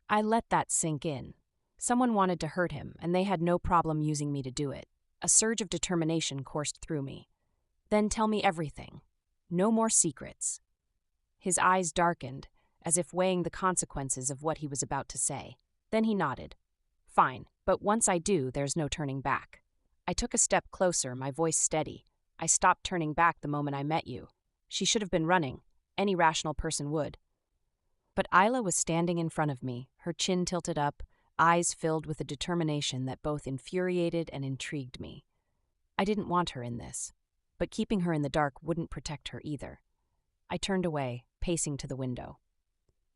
I let that sink in. Someone wanted to hurt him, and they had no problem using me to do it. A surge of determination coursed through me. "Then tell me everything. No more secrets." His eyes darkened, as if weighing the consequences of what he was about to say. Then he nodded. "Fine, but once I do, there's no turning back." I took a step closer, my voice steady. "I stopped turning back the moment I met you." She should have been running. Any rational person would. But Isla was standing in front of me, her chin tilted up, eyes filled with a determination that both infuriated and intrigued me. I didn't want her in this, but keeping her in the dark wouldn't protect her either. I turned away, pacing to the window.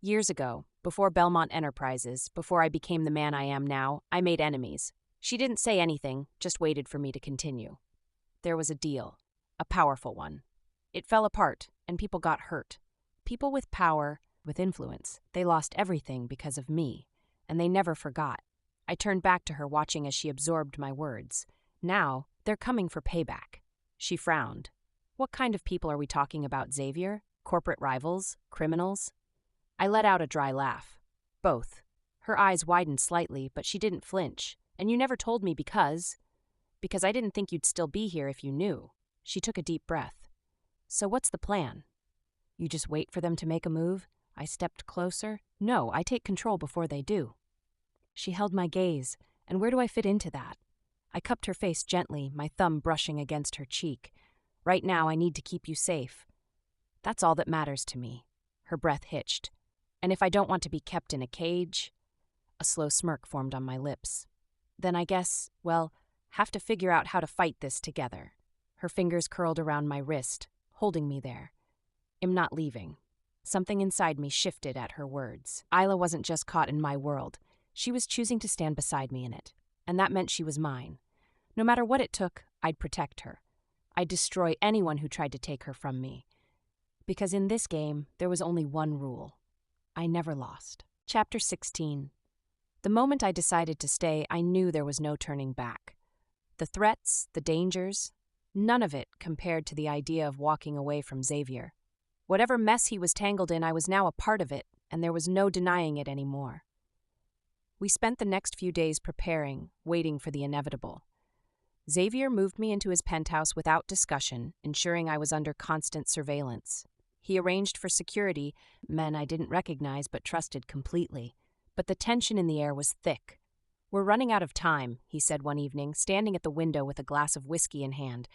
Years ago, before Belmont Enterprises, before I became the man I am now, I made enemies. She didn't say anything, just waited for me to continue. There was a deal, a powerful one. It fell apart, and people got hurt. People with power, with influence, they lost everything because of me, and they never forgot. I turned back to her, watching as she absorbed my words. Now, they're coming for payback. She frowned. "What kind of people are we talking about, Xavier? Corporate rivals? Criminals?" I let out a dry laugh. "Both." Her eyes widened slightly, but she didn't flinch. "And you never told me because I didn't think you'd still be here if you knew." She took a deep breath. "So what's the plan? You just wait for them to make a move?" I stepped closer. "No, I take control before they do." She held my gaze, and where do I fit into that? I cupped her face gently, my thumb brushing against her cheek. "Right now, I need to keep you safe. That's all that matters to me." Her breath hitched. "And if I don't want to be kept in a cage?" A slow smirk formed on my lips. "Then I guess, well, have to figure out how to fight this together." Her fingers curled around my wrist, holding me there. "I'm not leaving." Something inside me shifted at her words. Isla wasn't just caught in my world. She was choosing to stand beside me in it, and that meant she was mine. No matter what it took, I'd protect her. I'd destroy anyone who tried to take her from me. Because in this game, there was only one rule. I never lost. Chapter 16. The moment I decided to stay, I knew there was no turning back. The threats, the dangers, none of it compared to the idea of walking away from Xavier. Whatever mess he was tangled in, I was now a part of it, and there was no denying it anymore. We spent the next few days preparing, waiting for the inevitable. Xavier moved me into his penthouse without discussion, ensuring I was under constant surveillance. He arranged for security, men I didn't recognize but trusted completely. But the tension in the air was thick. "We're running out of time," he said one evening, standing at the window with a glass of whiskey in hand.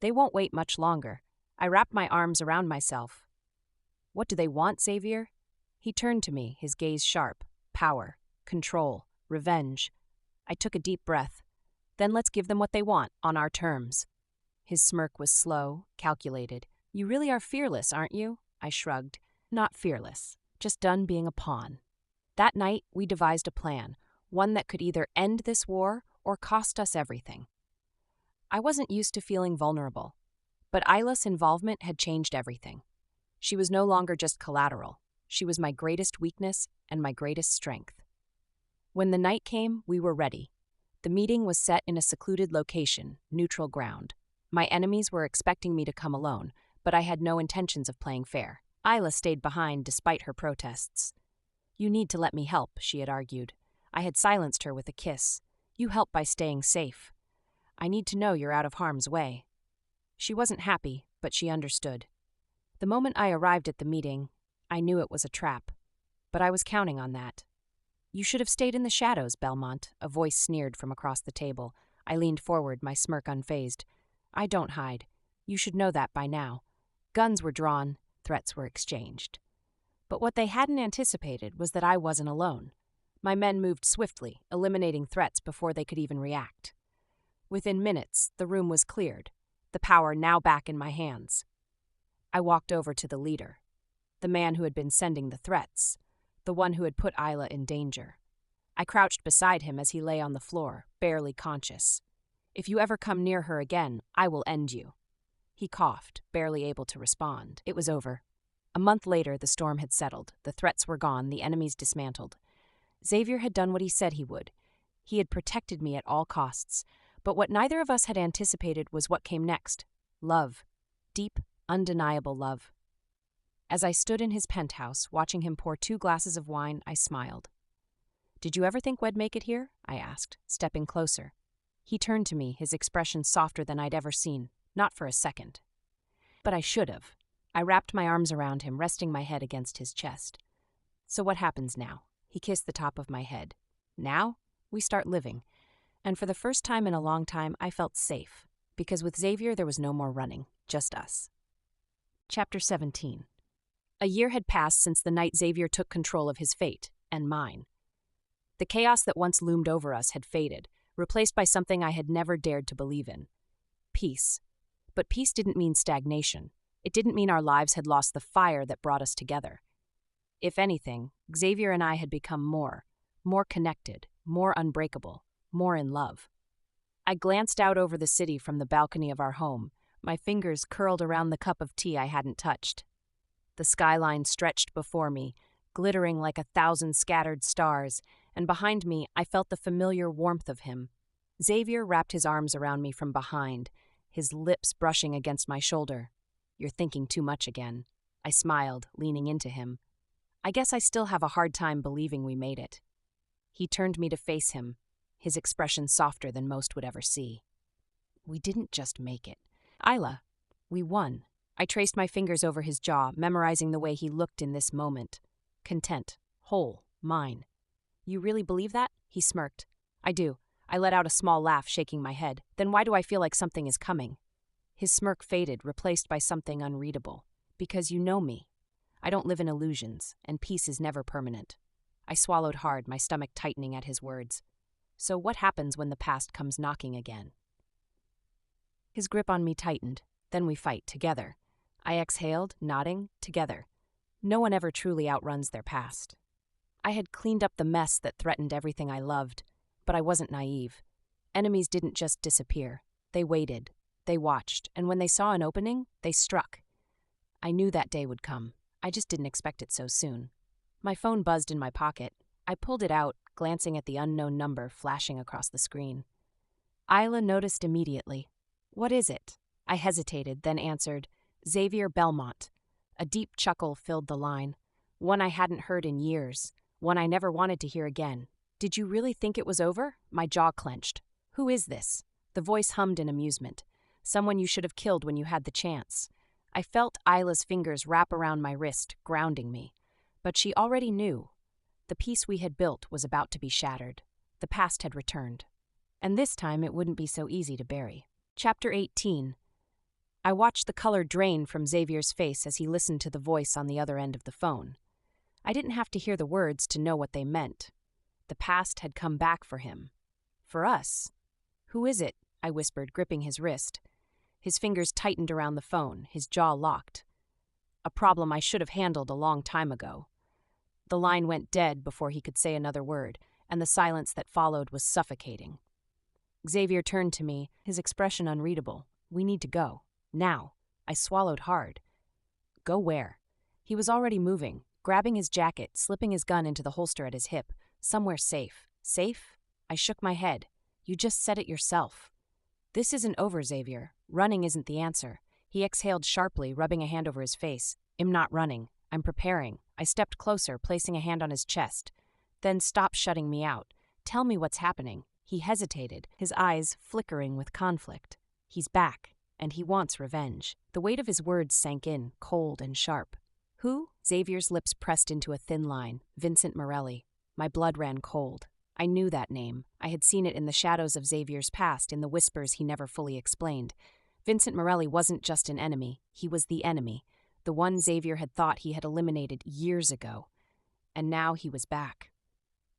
"They won't wait much longer." I wrapped my arms around myself. "What do they want, Xavier?" He turned to me, his gaze sharp. "Power, control, revenge." I took a deep breath. "Then let's give them what they want, on our terms." His smirk was slow, calculated. "You really are fearless, aren't you?" I shrugged. "Not fearless, just done being a pawn." That night, we devised a plan, one that could either end this war or cost us everything. I wasn't used to feeling vulnerable, but Isla's involvement had changed everything. She was no longer just collateral. She was my greatest weakness and my greatest strength. When the night came, we were ready. The meeting was set in a secluded location, neutral ground. My enemies were expecting me to come alone, but I had no intentions of playing fair. Isla stayed behind despite her protests. You need to let me help, she had argued. I had silenced her with a kiss. You help by staying safe. I need to know you're out of harm's way. She wasn't happy, but she understood. The moment I arrived at the meeting, I knew it was a trap. But I was counting on that. You should have stayed in the shadows, Belmont, a voice sneered from across the table. I leaned forward, my smirk unfazed. I don't hide. You should know that by now. Guns were drawn, threats were exchanged. But what they hadn't anticipated was that I wasn't alone. My men moved swiftly, eliminating threats before they could even react. Within minutes, the room was cleared, the power now back in my hands. I walked over to the leader, the man who had been sending the threats, the one who had put Isla in danger. I crouched beside him as he lay on the floor, barely conscious. If you ever come near her again, I will end you. He coughed, barely able to respond. It was over. A month later, the storm had settled. The threats were gone, the enemies dismantled. Xavier had done what he said he would. He had protected me at all costs. But what neither of us had anticipated was what came next. Love. Deep, undeniable love. As I stood in his penthouse, watching him pour 2 glasses of wine, I smiled. Did you ever think we'd make it here? I asked, stepping closer. He turned to me, his expression softer than I'd ever seen, not for a second. But I should have. I wrapped my arms around him, resting my head against his chest. So what happens now? He kissed the top of my head. Now, we start living. And for the first time in a long time, I felt safe, because with Xavier there was no more running, just us. Chapter 17. A year had passed since the night Xavier took control of his fate, and mine. The chaos that once loomed over us had faded, replaced by something I had never dared to believe in. Peace. But peace didn't mean stagnation. It didn't mean our lives had lost the fire that brought us together. If anything, Xavier and I had become more connected, more unbreakable, more in love. I glanced out over the city from the balcony of our home, my fingers curled around the cup of tea I hadn't touched. The skyline stretched before me, glittering like 1,000 scattered stars, and behind me I felt the familiar warmth of him. Xavier wrapped his arms around me from behind, his lips brushing against my shoulder. You're thinking too much again. I smiled, leaning into him. I guess I still have a hard time believing we made it. He turned me to face him, his expression softer than most would ever see. We didn't just make it. Isla, we won. I traced my fingers over his jaw, memorizing the way he looked in this moment. Content, whole, mine. You really believe that? He smirked. I do. I let out a small laugh, shaking my head. Then why do I feel like something is coming? His smirk faded, replaced by something unreadable. Because you know me. I don't live in illusions, and peace is never permanent. I swallowed hard, my stomach tightening at his words. So what happens when the past comes knocking again? His grip on me tightened. Then we fight, together. I exhaled, nodding, together. No one ever truly outruns their past. I had cleaned up the mess that threatened everything I loved, but I wasn't naive. Enemies didn't just disappear. They waited. They watched, and when they saw an opening, they struck. I knew that day would come. I just didn't expect it so soon. My phone buzzed in my pocket. I pulled it out, glancing at the unknown number flashing across the screen. Isla noticed immediately. What is it? I hesitated, then answered, Xavier Belmont. A deep chuckle filled the line, one I hadn't heard in years, one I never wanted to hear again. Did you really think it was over? My jaw clenched. Who is this? The voice hummed in amusement. Someone you should have killed when you had the chance. I felt Isla's fingers wrap around my wrist, grounding me. But she already knew. The peace we had built was about to be shattered. The past had returned. And this time it wouldn't be so easy to bury. Chapter 18. I watched the color drain from Xavier's face as he listened to the voice on the other end of the phone. I didn't have to hear the words to know what they meant. The past had come back for him. For us. Who is it? I whispered, gripping his wrist. His fingers tightened around the phone, his jaw locked. A problem I should have handled a long time ago. The line went dead before he could say another word, and the silence that followed was suffocating. Xavier turned to me, his expression unreadable. We need to go. Now. I swallowed hard. Go where? He was already moving, grabbing his jacket, slipping his gun into the holster at his hip. Somewhere safe. Safe? I shook my head. You just said it yourself. This isn't over, Xavier. Running isn't the answer. He exhaled sharply, rubbing a hand over his face. I'm not running. I'm preparing. I stepped closer, placing a hand on his chest. Then stop shutting me out. Tell me what's happening. He hesitated, his eyes flickering with conflict. He's back, and he wants revenge. The weight of his words sank in, cold and sharp. Who? Xavier's lips pressed into a thin line. Vincent Morelli. My blood ran cold. I knew that name. I had seen it in the shadows of Xavier's past, in the whispers he never fully explained. Vincent Morelli wasn't just an enemy. He was the enemy. The one Xavier had thought he had eliminated years ago. And now he was back.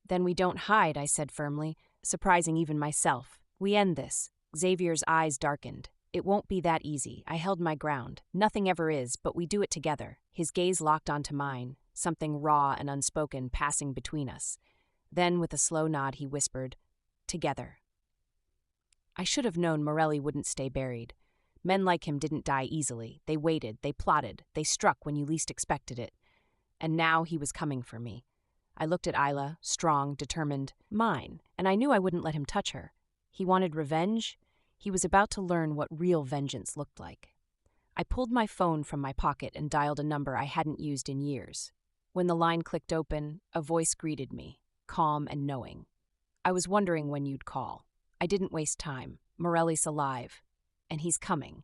Then we don't hide, I said firmly, surprising even myself. We end this. Xavier's eyes darkened. It won't be that easy. I held my ground. Nothing ever is, but we do it together. His gaze locked onto mine, something raw and unspoken passing between us. Then, with a slow nod, he whispered, "Together." I should have known Morelli wouldn't stay buried. Men like him didn't die easily. They waited, they plotted, they struck when you least expected it. And now he was coming for me. I looked at Isla, strong, determined, mine, and I knew I wouldn't let him touch her. He wanted revenge. He was about to learn what real vengeance looked like. I pulled my phone from my pocket and dialed a number I hadn't used in years. When the line clicked open, a voice greeted me, calm and knowing. I was wondering when you'd call. I didn't waste time. Morelli's alive. And he's coming.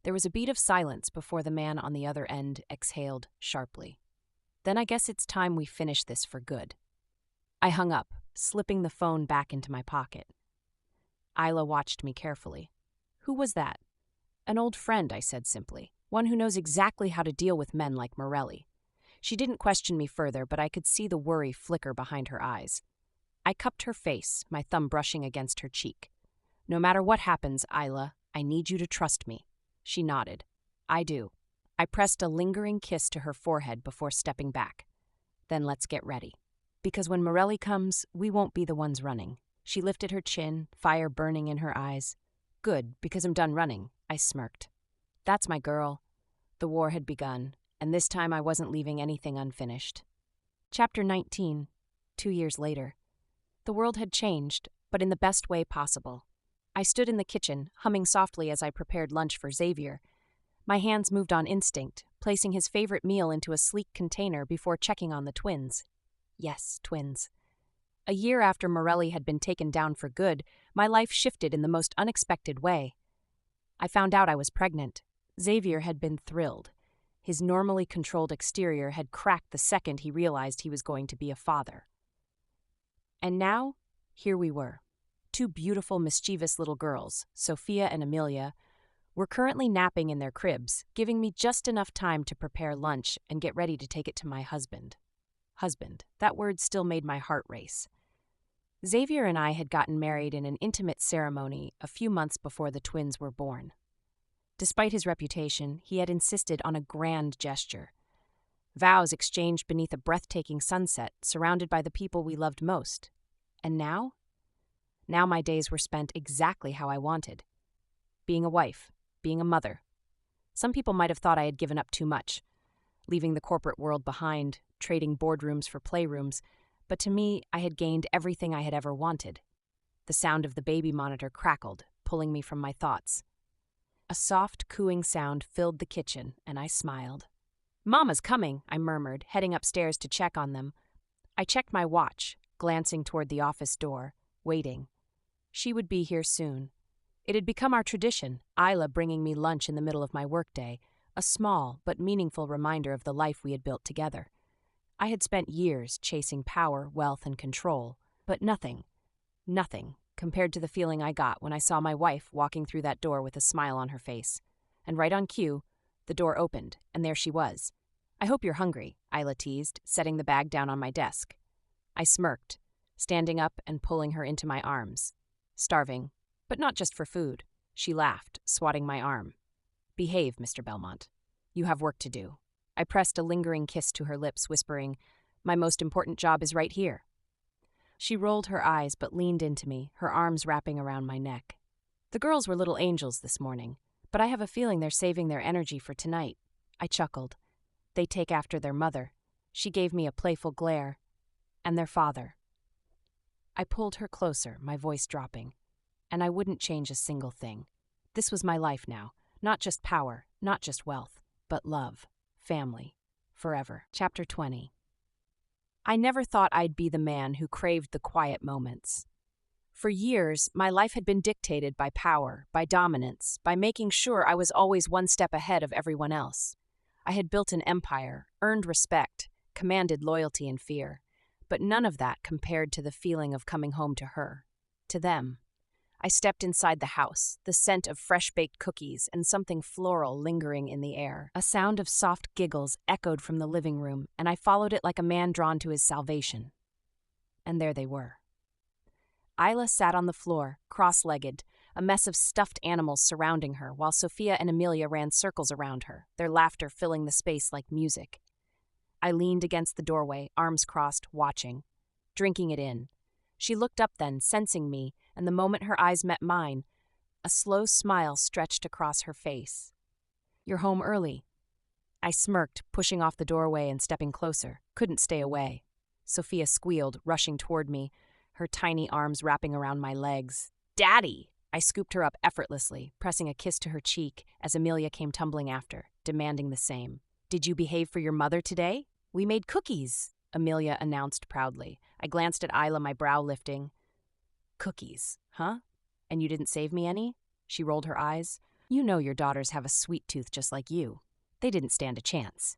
There was a beat of silence before the man on the other end exhaled sharply. Then I guess it's time we finish this for good. I hung up, slipping the phone back into my pocket. Isla watched me carefully. Who was that? An old friend, I said simply. One who knows exactly how to deal with men like Morelli. She didn't question me further, but I could see the worry flicker behind her eyes. I cupped her face, my thumb brushing against her cheek. No matter what happens, Isla, I need you to trust me. She nodded. I do. I pressed a lingering kiss to her forehead before stepping back. Then let's get ready. Because when Morelli comes, we won't be the ones running. She lifted her chin, fire burning in her eyes. Good, because I'm done running, I smirked. That's my girl. The war had begun, and this time I wasn't leaving anything unfinished. Chapter 19. 2 years later. The world had changed, but in the best way possible. I stood in the kitchen, humming softly as I prepared lunch for Xavier. My hands moved on instinct, placing his favorite meal into a sleek container before checking on the twins. Yes, twins. A year after Morelli had been taken down for good, my life shifted in the most unexpected way. I found out I was pregnant. Xavier had been thrilled. His normally controlled exterior had cracked the second he realized he was going to be a father. And now, here we were. 2 beautiful, mischievous little girls, Sophia and Amelia, were currently napping in their cribs, giving me just enough time to prepare lunch and get ready to take it to my husband. Husband, that word still made my heart race. Xavier and I had gotten married in an intimate ceremony a few months before the twins were born. Despite his reputation, he had insisted on a grand gesture. Vows exchanged beneath a breathtaking sunset, surrounded by the people we loved most. And now? Now my days were spent exactly how I wanted. Being a wife, being a mother. Some people might have thought I had given up too much, leaving the corporate world behind, trading boardrooms for playrooms, but to me, I had gained everything I had ever wanted. The sound of the baby monitor crackled, pulling me from my thoughts. A soft, cooing sound filled the kitchen, and I smiled. "Mama's coming," I murmured, heading upstairs to check on them. I checked my watch, glancing toward the office door, waiting. She would be here soon. It had become our tradition, Isla bringing me lunch in the middle of my workday, a small but meaningful reminder of the life we had built together. I had spent years chasing power, wealth, and control, but nothing compared to the feeling I got when I saw my wife walking through that door with a smile on her face. And right on cue, the door opened, and there she was. "I hope you're hungry," Isla teased, setting the bag down on my desk. I smirked, standing up and pulling her into my arms. "Starving, but not just for food." She laughed, swatting my arm. "Behave, Mr. Belmont. You have work to do." I pressed a lingering kiss to her lips, whispering, "My most important job is right here." She rolled her eyes but leaned into me, her arms wrapping around my neck. The girls were little angels this morning, but I have a feeling they're saving their energy for tonight. I chuckled. They take after their mother. She gave me a playful glare. And their father. I pulled her closer, my voice dropping. And I wouldn't change a single thing. This was my life now. Not just power, not just wealth, but love, family, forever. Chapter 20. I never thought I'd be the man who craved the quiet moments. For years, my life had been dictated by power, by dominance, by making sure I was always one step ahead of everyone else. I had built an empire, earned respect, commanded loyalty and fear, but none of that compared to the feeling of coming home to her, to them. I stepped inside the house, the scent of fresh-baked cookies and something floral lingering in the air. A sound of soft giggles echoed from the living room, and I followed it like a man drawn to his salvation. And there they were. Isla sat on the floor, cross-legged, a mess of stuffed animals surrounding her, while Sophia and Amelia ran circles around her, their laughter filling the space like music. I leaned against the doorway, arms crossed, watching, drinking it in. She looked up then, sensing me, and the moment her eyes met mine, a slow smile stretched across her face. "You're home early." I smirked, pushing off the doorway and stepping closer. Couldn't stay away. Sophia squealed, rushing toward me, her tiny arms wrapping around my legs. "Daddy!" I scooped her up effortlessly, pressing a kiss to her cheek as Amelia came tumbling after, demanding the same. "Did you behave for your mother today? We made cookies," Amelia announced proudly. I glanced at Isla, my brow lifting. "Cookies, huh? And you didn't save me any?" She rolled her eyes. "You know your daughters have a sweet tooth just like you. They didn't stand a chance."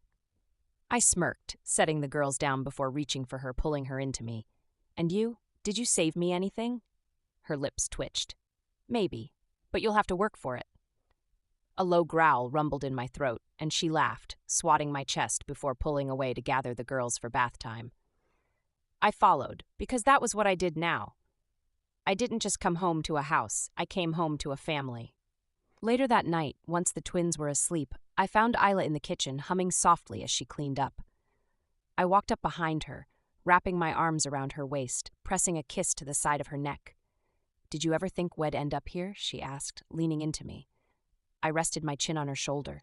I smirked, setting the girls down before reaching for her, pulling her into me. "And you? Did you save me anything?" Her lips twitched. "Maybe, but you'll have to work for it." A low growl rumbled in my throat, and she laughed, swatting my chest before pulling away to gather the girls for bath time. I followed, because that was what I did now. I didn't just come home to a house, I came home to a family. Later that night, once the twins were asleep, I found Isla in the kitchen, humming softly as she cleaned up. I walked up behind her, wrapping my arms around her waist, pressing a kiss to the side of her neck. "Did you ever think we'd end up here?" she asked, leaning into me. I rested my chin on her shoulder.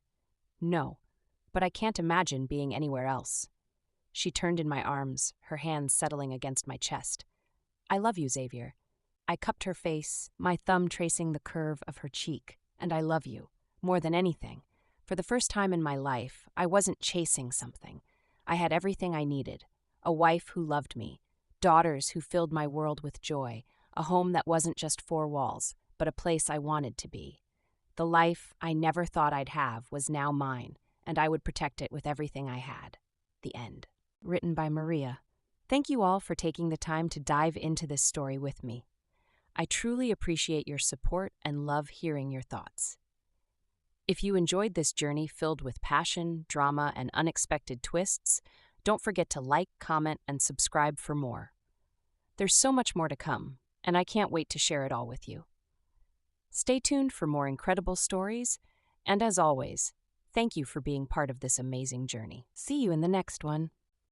"No, but I can't imagine being anywhere else." She turned in my arms, her hands settling against my chest. "I love you, Xavier." I cupped her face, my thumb tracing the curve of her cheek. "And I love you, more than anything. For the first time in my life, I wasn't chasing something. I had everything I needed. A wife who loved me, daughters who filled my world with joy, a home that wasn't just four walls, but a place I wanted to be. The life I never thought I'd have was now mine, and I would protect it with everything I had." The end. Written by Maria. Thank you all for taking the time to dive into this story with me. I truly appreciate your support and love hearing your thoughts. If you enjoyed this journey filled with passion, drama, and unexpected twists, don't forget to like, comment, and subscribe for more. There's so much more to come, and I can't wait to share it all with you. Stay tuned for more incredible stories, and as always, thank you for being part of this amazing journey. See you in the next one.